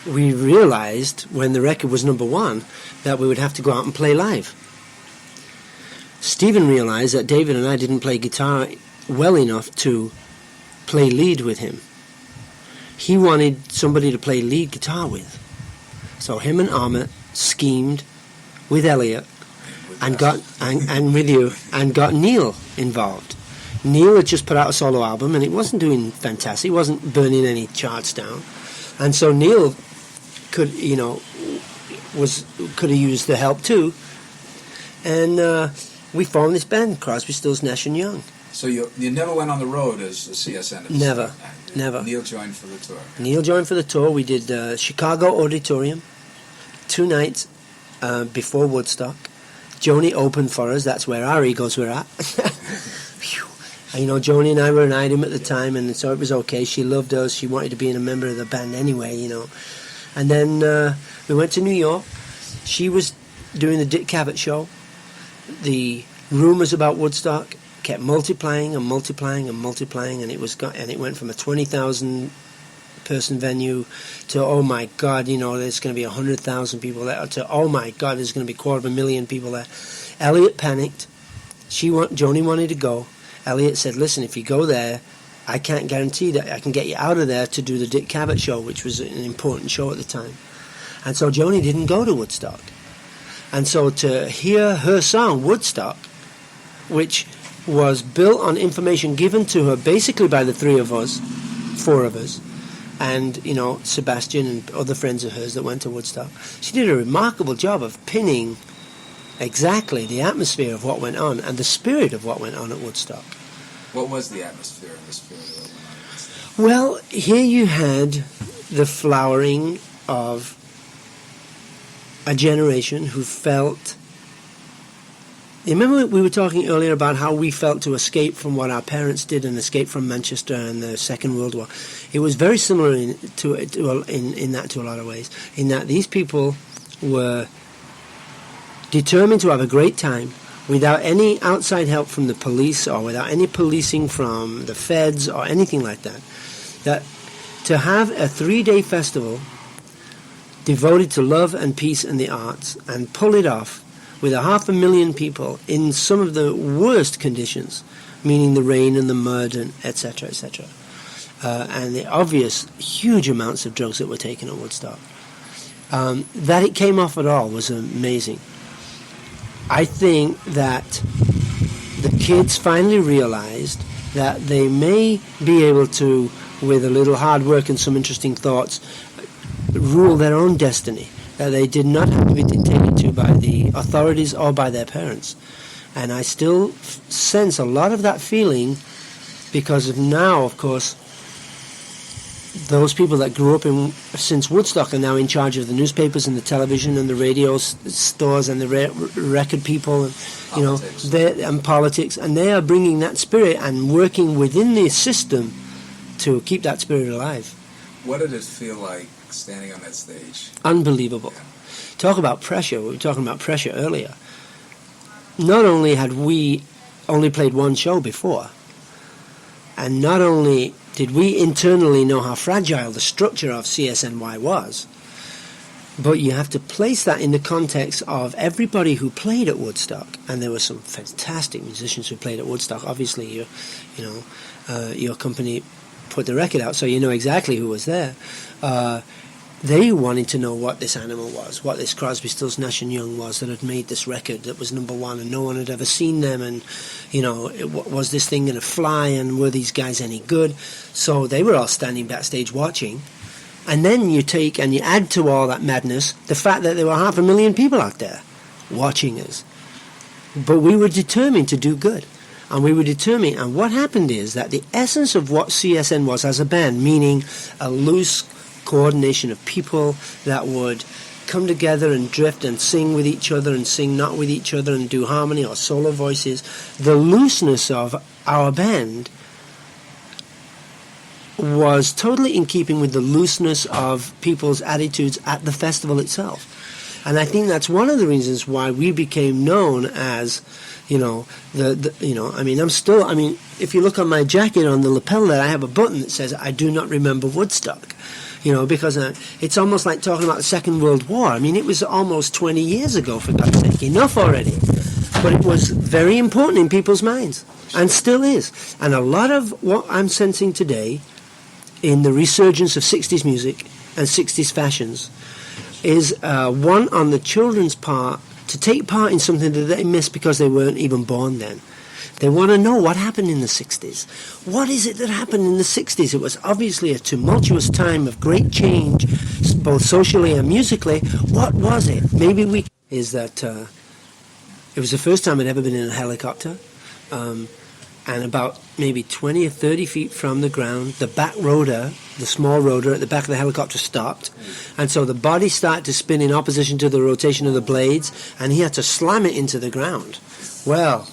we realized when the record was number one that we would have to go out and play live. Stephen realized that David and I didn't play guitar well enough to play lead with him. He wanted somebody to play lead guitar with. So him and Ahmet schemed with Elliot and got and with you and got Neil involved. Neil had just put out a solo album and it wasn't doing fantastic. It wasn't burning any charts down. And so Neil could have used the help too. And we formed this band, Crosby, Stills, Nash and Young. So you never went on the road as a CSN? Never. Neil joined for the tour. Neil joined for the tour. We did Chicago Auditorium, 2 nights before Woodstock. Joni opened for us. That's where our egos were at. And, Joni and I were an item at the time, and so it was okay. She loved us. She wanted to be a member of the band anyway, And then we went to New York. She was doing the Dick Cavett show. The rumors about Woodstock kept multiplying and multiplying and multiplying, and it went from a 20,000 person venue to, oh my God, there's going to be 100,000 people there, to, oh my God, there's going to be 250,000 people there. Elliot panicked. Joni wanted to go. Elliot said, listen, if you go there, I can't guarantee that I can get you out of there to do the Dick Cavett show, which was an important show at the time. And so Joni didn't go to Woodstock. And so to hear her song, Woodstock, which was built on information given to her basically by the 4 of us, and, Sebastian and other friends of hers that went to Woodstock, she did a remarkable job of pinning exactly the atmosphere of what went on and the spirit of what went on at Woodstock. What was the atmosphere and the spirit of what went on at Woodstock? Well, here you had the flowering of a generation who felt... You remember we were talking earlier about how we felt to escape from what our parents did and escape from Manchester and the Second World War? It was very similar in that to a lot of ways, in that these people were determined to have a great time without any outside help from the police or without any policing from the feds or anything like that. That to have a 3-day festival devoted to love and peace and the arts and pull it off with 500,000 people in some of the worst conditions, meaning the rain and the mud and etc., etc., and the obvious huge amounts of drugs that were taken at Woodstock. That it came off at all was amazing. I think that the kids finally realized that they may be able to, with a little hard work and some interesting thoughts, rule their own destiny, that they did not have to be dictated to by the authorities or by their parents. And I still sense a lot of that feeling because of now, of course, those people that grew up since Woodstock are now in charge of the newspapers and the television and the radio stores and the record people and politics. And politics, and they are bringing that spirit and working within the system to keep that spirit alive. What did it feel like standing on that stage? Unbelievable. Yeah. Talk about pressure. We were talking about pressure earlier. Not only had we only played one show before, and not only did we internally know how fragile the structure of CSNY was, but you have to place that in the context of everybody who played at Woodstock. And there were some fantastic musicians who played at Woodstock. Obviously, your company put the record out, so you know exactly who was there. They wanted to know what this animal was, what this Crosby, Stills, Nash and Young was that had made this record that was number one, and no one had ever seen them, and was this thing going to fly, and were these guys any good? So they were all standing backstage watching, and then you take and you add to all that madness the fact that there were 500,000 people out there watching us. But we were determined to do good. And we were determined, and what happened is that the essence of what CSN was as a band, meaning a loose coordination of people that would come together and drift and sing with each other and sing not with each other and do harmony or solo voices, the looseness of our band was totally in keeping with the looseness of people's attitudes at the festival itself. And I think that's one of the reasons why we became known as, you know, if you look on my jacket on the lapel there, I have a button that says, "I do not remember Woodstock." You know, because it's almost like talking about the Second World War. I mean, it was almost 20 years ago, for God's sake. Enough already. But it was very important in people's minds, and still is. And a lot of what I'm sensing today in the resurgence of 60s music and 60s fashions is one on the children's part to take part in something that they missed because they weren't even born then. They want to know what happened in the 60s. What is it that happened in the 60s? It was obviously a tumultuous time of great change, both socially and musically. What was it? Maybe we... Is that it was the first time I'd ever been in a helicopter, and about maybe 20 or 30 feet from the ground, the back rotor, the small rotor at the back of the helicopter stopped, and so the body started to spin in opposition to the rotation of the blades, and he had to slam it into the ground. Well...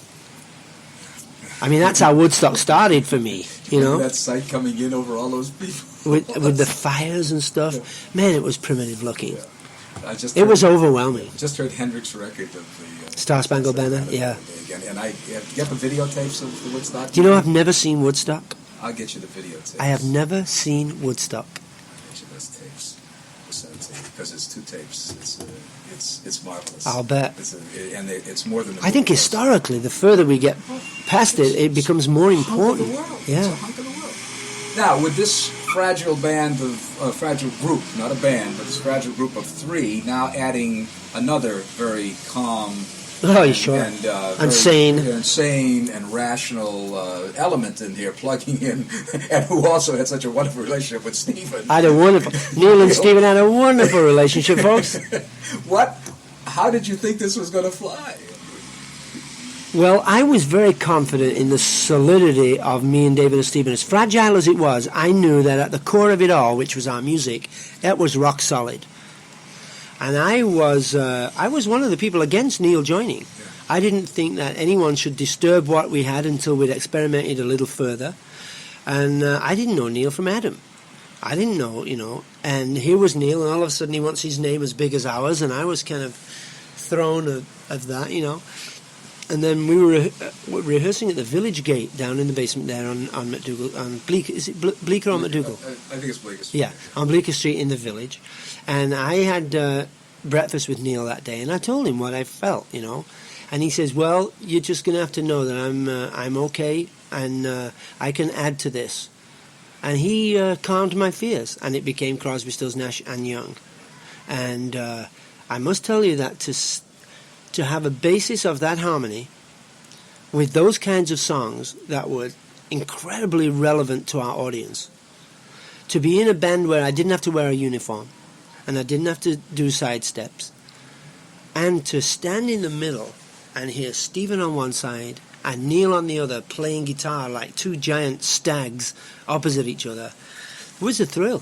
I mean, that's how Woodstock started for me, you know. That sight coming in over all those people. with the fires and stuff. Yeah. Man, it was primitive looking. Yeah. It was overwhelming. Just heard Hendrix's record of the... Star Spangled Banner, yeah. And do you get the videotapes of the Woodstock? Do you know I've never seen Woodstock? I'll get you the videotapes. I have never seen Woodstock. I'll get you those tapes. I'll send it to you, because it's 2 tapes. It's marvelous. I'll bet. It's more than... I think historically, the further we get past it, it becomes more important. Hunk of the world. Yeah. It's a hunk of the world. Now, with this fragile fragile group, not a band, but this fragile group of 3, now adding another very calm... Oh, sure. And sane and rational element in here, plugging in, and who also had such a wonderful relationship with Stephen. Neil and Stephen had a wonderful relationship, folks. How did you think this was going to fly? Well, I was very confident in the solidity of me and David and Stephen. As fragile as it was, I knew that at the core of it all, which was our music, it was rock solid. And I was one of the people against Neil joining. Yeah. I didn't think that anyone should disturb what we had until we'd experimented a little further. And I didn't know Neil from Adam. I didn't know, you know. And here was Neil, and all of a sudden he wants his name as big as ours, and I was kind of thrown of that, you know. And then we were rehearsing at the Village Gate down in the basement there on McDougall, on Bleecker. Is it Bleecker or McDougall? I think it's Bleecker Street. Yeah, on Bleecker Street in the Village. And I had breakfast with Neil that day, and I told him what I felt, you know. And he says, "Well, you're just going to have to know that I'm okay, and I can add to this." And he calmed my fears, and it became Crosby, Stills, Nash and Young. And I must tell you that to have a basis of that harmony with those kinds of songs that were incredibly relevant to our audience, to be in a band where I didn't have to wear a uniform and I didn't have to do side steps, and to stand in the middle and hear Stephen on one side and Neil on the other playing guitar like 2 giant stags opposite each other, it was a thrill.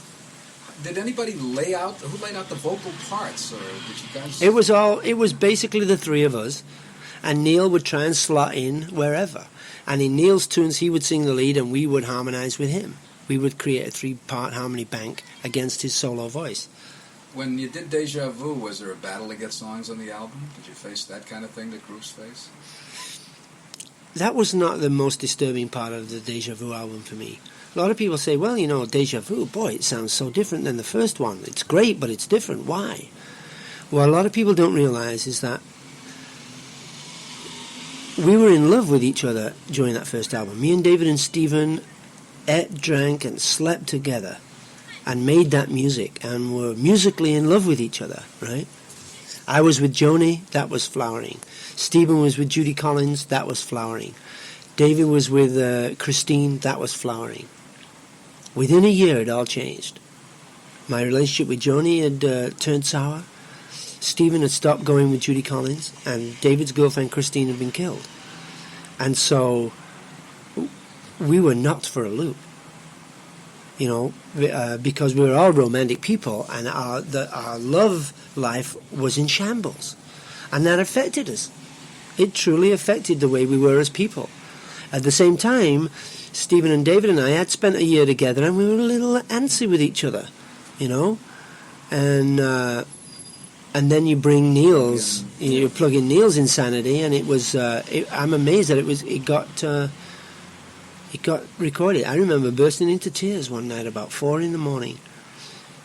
Did anybody who laid out the vocal parts, or did you guys... It was basically the 3 of us, and Neil would try and slot in wherever. And in Neil's tunes, he would sing the lead and we would harmonize with him. We would create a 3-part harmony bank against his solo voice. When you did Deja Vu, was there a battle to get songs on the album? Did you face that kind of thing that groups face? That was not the most disturbing part of the Deja Vu album for me. A lot of people say, well, you know, Deja Vu, boy, it sounds so different than the first one. It's great, but it's different. Why? What a lot of people don't realize is that we were in love with each other during that first album. Me and David and Stephen ate, drank, and slept together and made that music and were musically in love with each other, right? I was with Joni, that was flowering. Stephen was with Judy Collins, that was flowering. David was with Christine, that was flowering. Within a year, it all changed. My relationship with Joni had turned sour. Stephen had stopped going with Judy Collins, and David's girlfriend, Christine, had been killed. And so we were knocked for a loop, you know, because we were all romantic people, and our love life was in shambles. And that affected us. It truly affected the way we were as people. At the same time, Stephen and David and I had spent a year together, and we were a little antsy with each other, you know. And and then you bring Neil's, you plug in Neil's Insanity, and it was. I'm amazed that it got recorded. I remember bursting into tears one night about 4 a.m.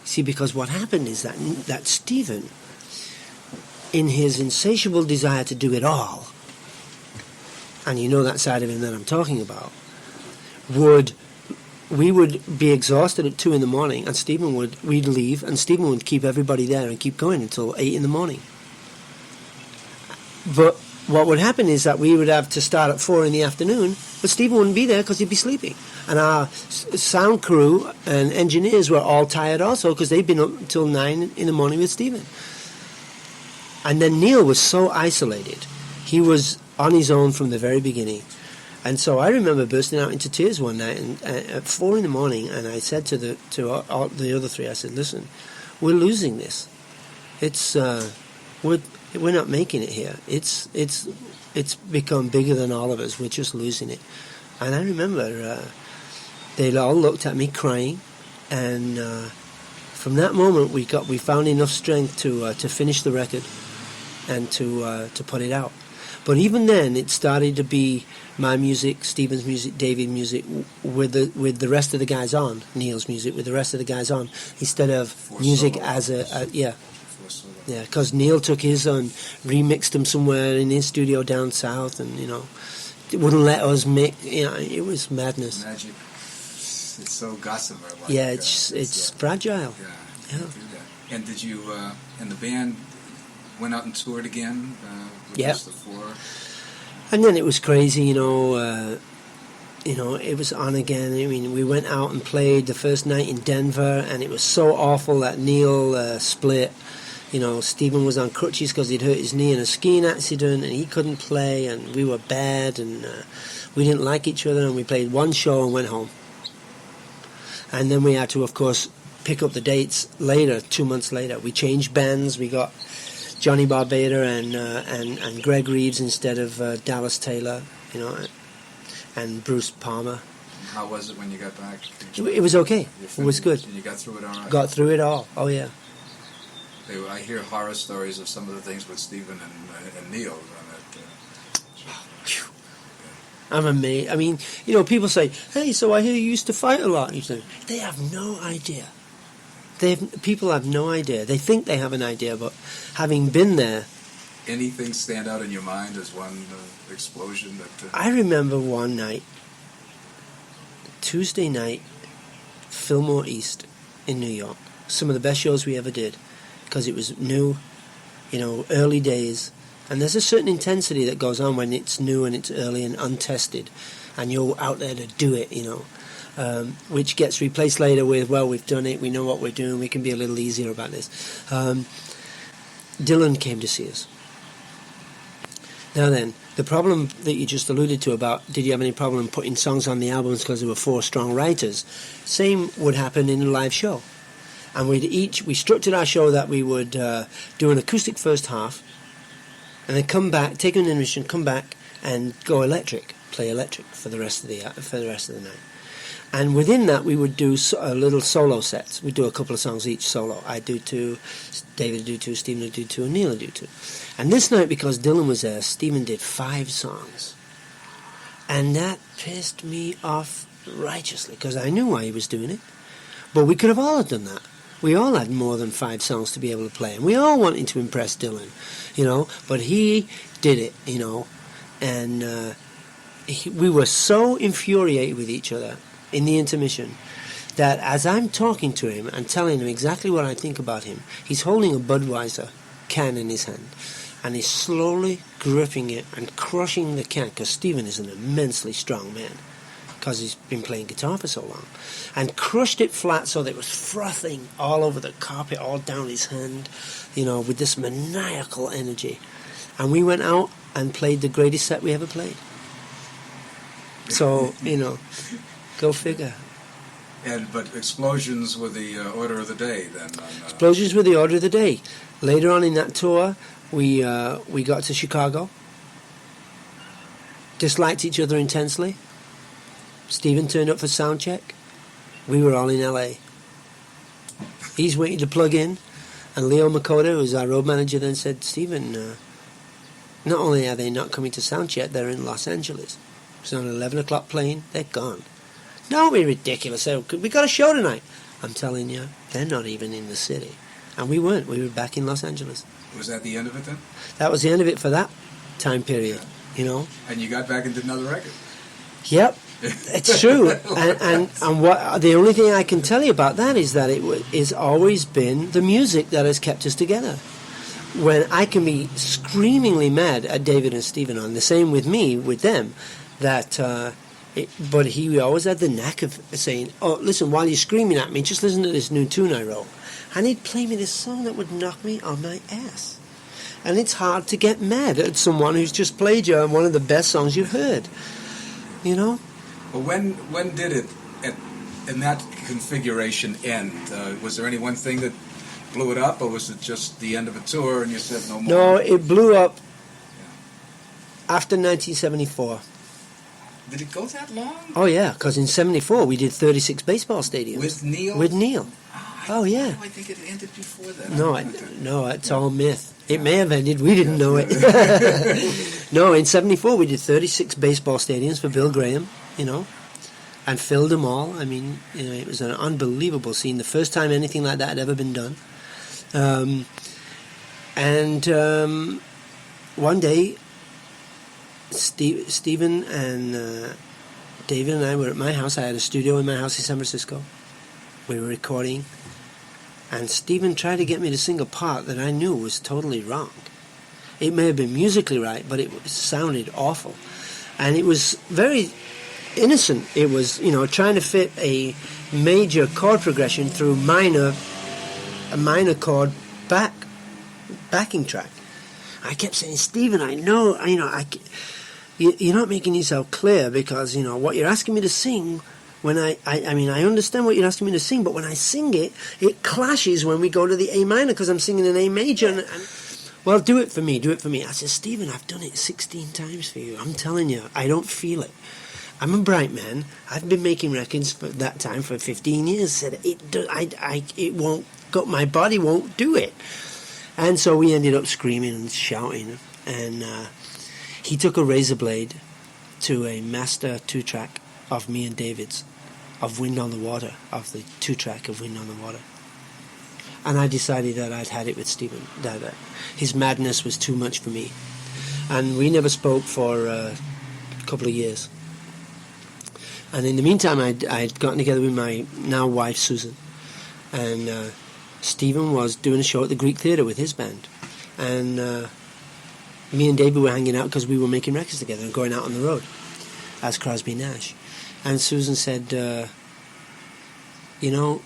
See, because what happened is that Stephen, in his insatiable desire to do it all, and you know that side of him that I'm talking about, we would be exhausted at 2 a.m, and we'd leave, and Stephen would keep everybody there and keep going until 8 a.m. But what would happen is that we would have to start at 4 p.m, but Stephen wouldn't be there because he'd be sleeping. And our sound crew and engineers were all tired also because they'd been up until 9 a.m. with Stephen. And then Neil was so isolated. He was on his own from the very beginning. And so I remember bursting out into tears one night at 4 a.m, and I said to all the other three, I said, listen, we're losing this. It's we're not making it here. It's become bigger than all of us. We're just losing it. And I remember they all looked at me crying, and from that moment we found enough strength to finish the record and to put it out. But even then, it started to be my music, Stephen's music, David's music, with the rest of the guys on, Neil's music with the rest of the guys on, instead of music as yeah, because Neil took his and remixed them somewhere in his studio down south, and it wouldn't let us mix. It was madness. Magic. It's so gossamer. Yeah, it's fragile. Yeah. And did you and the band went out and toured again? Yeah. The four? And then it was crazy, it was on again. I mean, we went out and played the first night in Denver, and it was so awful that Neil split. Stephen was on crutches because he'd hurt his knee in a skiing accident, and he couldn't play, and we were bad, and we didn't like each other, and we played one show and went home. And then we had to, of course, pick up the dates later, 2 months later. We changed bands. We got Johnny Barbader and Greg Reeves instead of Dallas Taylor, and Bruce Palmer. How was it when you got back? It was okay. It was good. And you got through it all right? Got through it all. Oh, yeah. I hear horror stories of some of the things with Stephen and Neil. I'm amazed. I mean, people say, hey, so I hear you used to fight a lot. And you say, they have no idea. People have no idea. They think they have an idea, but having been there... Anything stand out in your mind as one explosion? I remember one night, Tuesday night, Fillmore East in New York. Some of the best shows we ever did, because it was new, early days. And there's a certain intensity that goes on when it's new and it's early and untested, and you're out there to do it, which gets replaced later with, well, we've done it, we know what we're doing, we can be a little easier about this. Dylan came to see us. Now then, the problem that you just alluded to about, did you have any problem putting songs on the albums because there were 4 strong writers? Same would happen in a live show. And we structured our show that we would do an acoustic first half, and then come back, take an intermission, come back, and go electric, play electric for the rest of the night. And within that, we would do a little solo sets. We'd do a couple of songs each solo. I'd do 2, David would do 2, Stephen would do 2, and Neil would do 2. And this night, because Dylan was there, Stephen did 5 songs. And that pissed me off righteously, because I knew why he was doing it. But we could have all done that. We all had more than 5 songs to be able to play. And we all wanted to impress Dylan, But he did it, And we were so infuriated with each other in the intermission that as I'm talking to him and telling him exactly what I think about him, he's holding a Budweiser can in his hand, and he's slowly gripping it and crushing the can, because Stephen is an immensely strong man, because he's been playing guitar for so long, and crushed it flat so that it was frothing all over the carpet, all down his hand, with this maniacal energy. And we went out and played the greatest set we ever played. So, go figure. But explosions were the order of the day then. Explosions were the order of the day. Later on in that tour, we got to Chicago. Disliked each other intensely. Stephen turned up for sound check. We were all in LA. He's waiting to plug in, And Leo Makota, who's our road manager, then said, Stephen, not only are they not coming to soundcheck, they're in Los Angeles. It's on an 11 o'clock plane, they're gone. Don't be ridiculous. We got a show tonight. I'm telling you, they're not even in the city. And we weren't. We were back in Los Angeles. Was that the end of it then? That was the end of it for that time period, you know. And you got back and did another record. Yep, it's true. and what the only thing I can tell you about that is that it's always been the music that has kept us together. When I can be screamingly mad at David and Stephen on the same with me, with them, that... but he always had the knack of saying, oh, listen, while you're screaming at me, just listen to this new tune I wrote. And he'd play me this song that would knock me on my ass. And it's hard to get mad at someone who's just played you one of the best songs you've heard. You know? Well, when did it, in that configuration, end? Was there any one thing that blew it up, or was it just the end of a tour and you said no more? No, it blew up after 1974. Did it go that long? Oh, yeah, because in 74 we did 36 baseball stadiums. With Neil? With Neil. Oh, yeah. I think it ended before that. No, it's all myth. It may have ended. We didn't know it. No, in 74 we did 36 baseball stadiums for Bill Graham, you know, and filled them all. I mean, you know, it was an unbelievable scene. The first time anything like that had ever been done. One day, Stephen and David and I were at my house. I had a studio in my house in San Francisco. We were recording. And Stephen tried to get me to sing a part that I knew was totally wrong. It may have been musically right, but it sounded awful. And it was very innocent. It was, you know, trying to fit a major chord progression through a minor chord backing track. I kept saying, Stephen, I know, you know, you're not making yourself clear, because, you know, what you're asking me to sing... When I understand what you're asking me to sing, but when I sing it, it clashes when we go to the A minor, because I'm singing an A major. And, well, do it for me. I said, Stephen, I've done it 16 times for you. I'm telling you, I don't feel it. I'm a bright man. I've been making records for that time for 15 years. Said it won't. My body won't do it. And so we ended up screaming and shouting. And he took a razor blade to a master 2-track of me and David's, of Wind on the Water, of the 2-track of Wind on the Water. And I decided that I'd had it with Stephen, that his madness was too much for me. And we never spoke for a couple of years. And in the meantime, I'd gotten together with my now wife, Susan. And Stephen was doing a show at the Greek Theatre with his band. And me and David were hanging out because we were making records together and going out on the road as Crosby Nash. And Susan said, you know,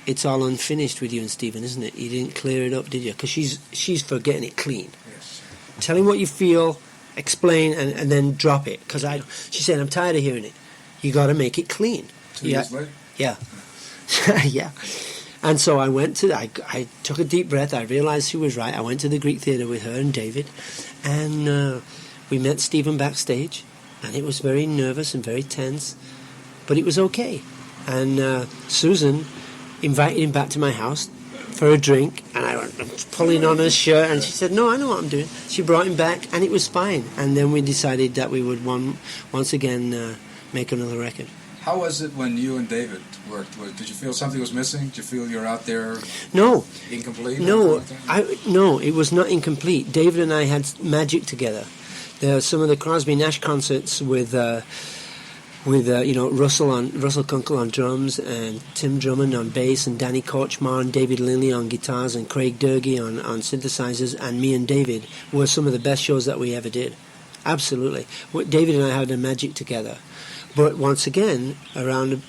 it's all unfinished with you and Stephen, isn't it? You didn't clear it up, did you? Because she's for getting it clean. Yes. Tell him what you feel, explain, and then drop it. Because she said, I'm tired of hearing it. You got to make it clean. 2 years later? Yeah. Yeah. And so I took a deep breath. I realized she was right. I went to the Greek Theatre with her and David. And we met Stephen backstage. And it was very nervous and very tense, but it was okay. And Susan invited him back to my house for a drink, and I went pulling on her shirt, and she said, no, I know what I'm doing. She brought him back, and it was fine. And then we decided that we would once again make another record. How was it when you and David worked? Did you feel something was missing? Did you feel you're out there incomplete? No, it was not incomplete. David and I had magic together. There are some of the Crosby Nash concerts with Russell Kunkel on drums, and Tim Drummond on bass, and Danny Korchmar and David Lindley on guitars, and Craig Durgee on synthesizers, and me and David were some of the best shows that we ever did. Absolutely. David and I had a magic together. But once again, around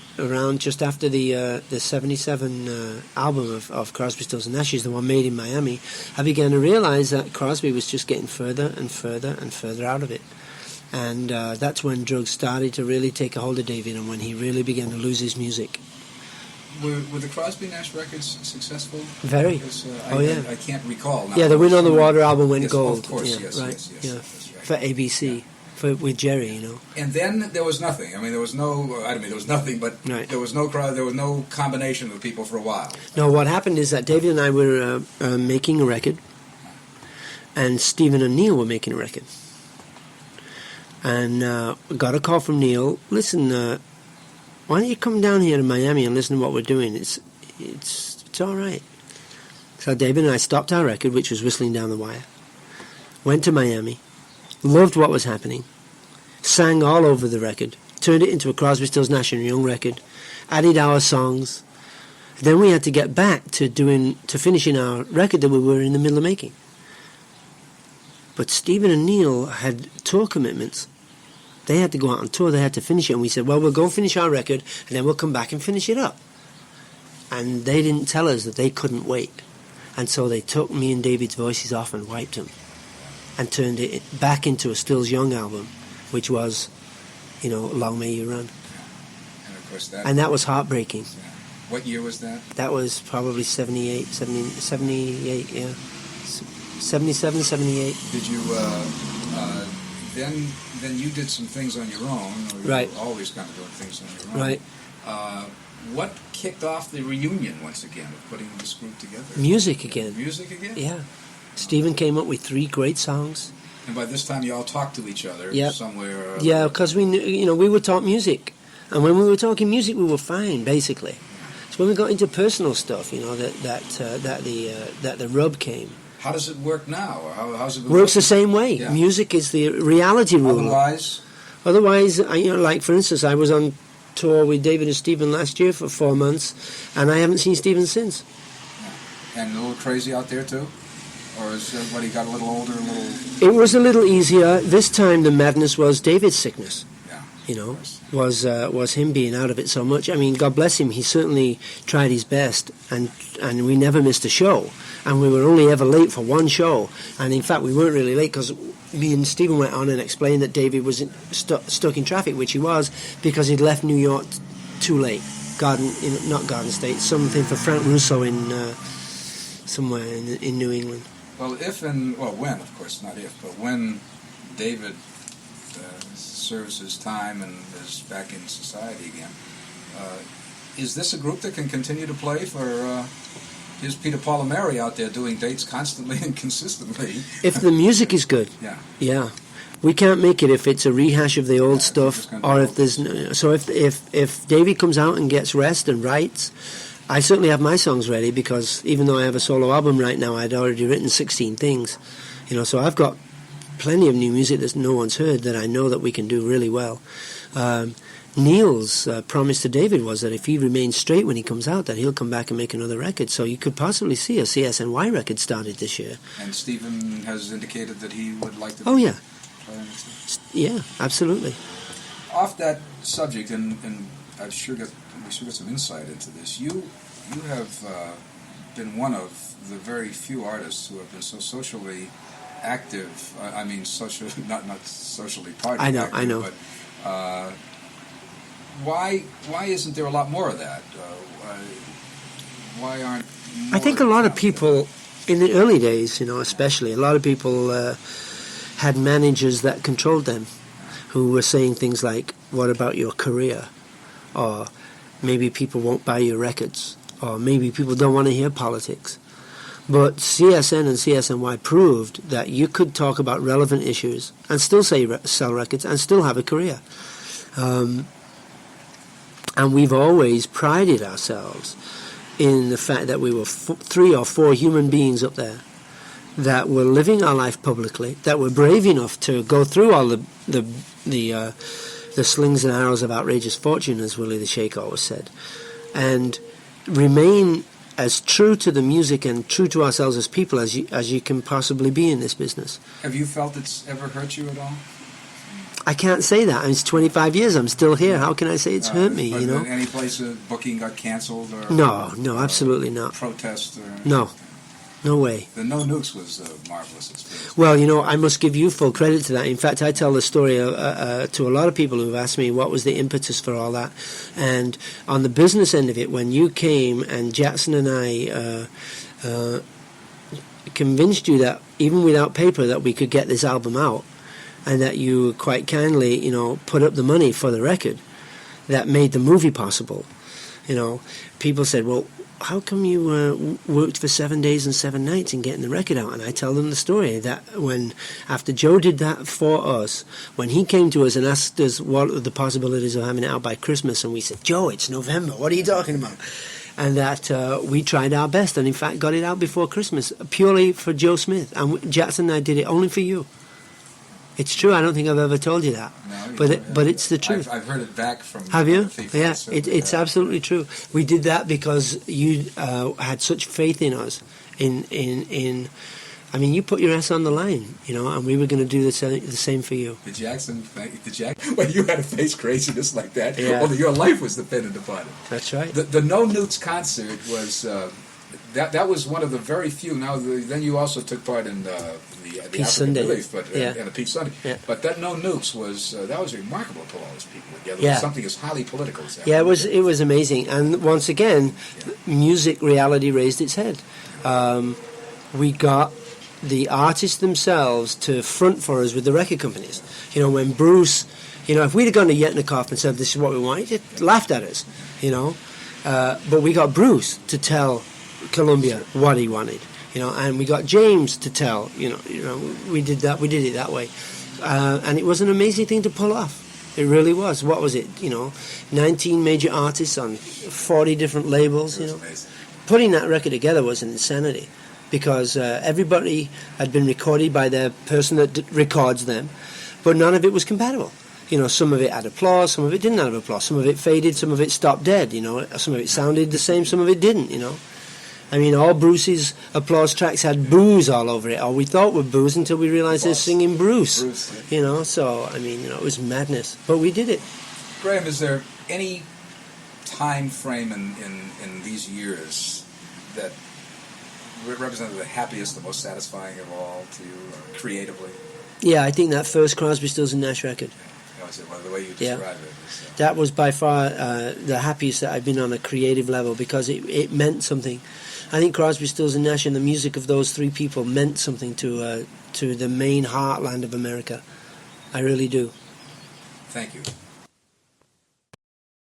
just after the 77 album of Crosby, Stills and Nash's, the one made in Miami, I began to realize that Crosby was just getting further and further and further out of it. And that's when drugs started to really take a hold of David, and when he really began to lose his music. Were the Crosby Nash records successful? Very. I can't recall now. Yeah, the Wind on the Water album went gold. Of course, yeah, yes, right. yes, Yeah, that's right. for ABC. with Jerry, you know. And then there was nothing. I mean, there was no. I don't mean there was nothing, but Right. there was no crowd. There was no combination of people for a while. No, what happened is that David and I were making a record, and Stephen and Neil were making a record. And got a call from Neil. Listen, why don't you come down here to Miami and listen to what we're doing? It's all right. So David and I stopped our record, which was Whistling Down the Wire. Went to Miami, loved what was happening, sang all over the record, turned it into a Crosby, Stills, Nash and Young record, added our songs. Then we had to get back to finishing our record that we were in the middle of making. But Stephen and Neil had tour commitments. They had to go out on tour, they had to finish it, and we said, well, we'll go finish our record, and then we'll come back and finish it up. And they didn't tell us that they couldn't wait. And so they took me and David's voices off and wiped them, and turned it back into a Stills Young album, which was, Long May You Run. And of course that was heartbreaking. Yeah. What year was that? That was probably 78, yeah. 77, 78. Did you, then you did some things on your own, or you Right. were always kind of doing things on your own. Right. What kicked off the reunion once again of putting this group together? Music again. Music again? Yeah. Stephen came up with 3 great songs. And by this time you all talked to each other Yep. somewhere. Yeah, because we knew, we were taught music. And when we were talking music, we were fine, basically. So when we got into personal stuff, that the rub came. How does it work now? Or how's it been Works the working? same way. Yeah. Music is the reality rule. Otherwise, like for instance, I was on tour with David and Stephen last year for 4 months, and I haven't seen Stephen since. and a little crazy out there too? Or has everybody got a little older, a little... It was a little easier. This time the madness was David's sickness. Yeah. Was him being out of it so much. I mean, God bless him, he certainly tried his best, and we never missed a show. And we were only ever late for one show. And in fact, we weren't really late because me and Stephen went on and explained that David was stuck in traffic, which he was, because he'd left New York too late. Not Garden State, something for Frank Russo in somewhere in New England. Well, when, of course, not if, but when David serves his time and is back in society again, is this a group that can continue to play for... Here's Peter Paul-Mary out there doing dates constantly and consistently. If the music is good. Yeah. We can't make it if it's a rehash of the old stuff, or if there's so if Davey comes out and gets rest and writes, I certainly have my songs ready, because even though I have a solo album right now, I'd already written 16 things, so I've got plenty of new music that no one's heard that I know that we can do really well. Neil's promise to David was that if he remains straight when he comes out, that he'll come back and make another record. So you could possibly see a CSNY record started this year. And Stephen has indicated that he would like to... Oh, yeah. Play on it. Yeah, absolutely. Off that subject, and we sure got some insight into this, you have been one of the very few artists who have been so socially active. I mean, not socially party active. I know. But why isn't there a lot more of that? Why aren't more... I think a lot of people, in the early days, especially, a lot of people had managers that controlled them, who were saying things like, what about your career? Or maybe people won't buy your records. Or maybe people don't want to hear politics. But CSN and CSNY proved that you could talk about relevant issues and still sell records and still have a career. And we've always prided ourselves in the fact that we were 3 or 4 human beings up there that were living our life publicly, that were brave enough to go through all the slings and arrows of outrageous fortune, as Willie the Sheikh always said, and remain as true to the music and true to ourselves as people as you can possibly be in this business. Have you felt it's ever hurt you at all? I can't say that. It's 25 years. I'm still here. How can I say it's hurt me, Any place booking got canceled? Or No, absolutely not. Protest? No way. The No Nukes was a marvelous experience. Well, I must give you full credit to that. In fact, I tell the story to a lot of people who've asked me what was the impetus for all that. And on the business end of it, when you came and Jackson and I convinced you that even without paper that we could get this album out, and that you quite kindly, put up the money for the record that made the movie possible. People said, well, how come you worked for 7 days and 7 nights in getting the record out? And I tell them the story that after Joe did that for us, when he came to us and asked us what are the possibilities of having it out by Christmas, and we said, Joe, it's November, what are you talking about? And that we tried our best and in fact got it out before Christmas, purely for Joe Smith. And Jackson and I did it only for you. It's true. I don't think I've ever told you that, but it's the truth. I've heard it back from. Have you? People, yeah, it's absolutely true. We did that because you had such faith in us. I mean, you put your ass on the line, and we were going to do the same for you. Did Jackson? Well, you had to face craziness like that. Yeah. Well, your life was dependent upon it. That's right. The No Newts concert was. That was one of the very few. Now, then you also took part in the Peace African Sunday. Relief, and the Peace Sunday. Yeah. But that No Nukes was remarkable to put all those people together. Yeah. Something as highly political as that. Yeah, it was amazing. And once again, music reality raised its head. We got the artists themselves to front for us with the record companies. When Bruce, if we'd have gone to Yetnikoff and said this is what we want, he'd have laughed at us. But we got Bruce to tell Columbia what he wanted. And we got James to tell, we did it that way. And it was an amazing thing to pull off. It really was. What was it, 19 major artists on 40 different labels, Amazing. Putting that record together was an insanity because everybody had been recorded by the person that records them, but none of it was compatible. Some of it had applause, some of it didn't have applause, some of it faded, some of it stopped dead, some of it sounded the same, some of it didn't, I mean, all Bruce's applause tracks had booze all over it, or we thought were booze until we realized they're singing Bruce. Yeah. So, I mean, it was madness. But we did it. Graham, is there any time frame in these years that represented the happiest, the most satisfying of all to you, creatively? Yeah, I think that first Crosby, Stills and Nash record. The way you described it. That was by far the happiest that I've been on a creative level because it meant something. I think Crosby, Stills and Nash and the music of those three people meant something to the main heartland of America. I really do. Thank you.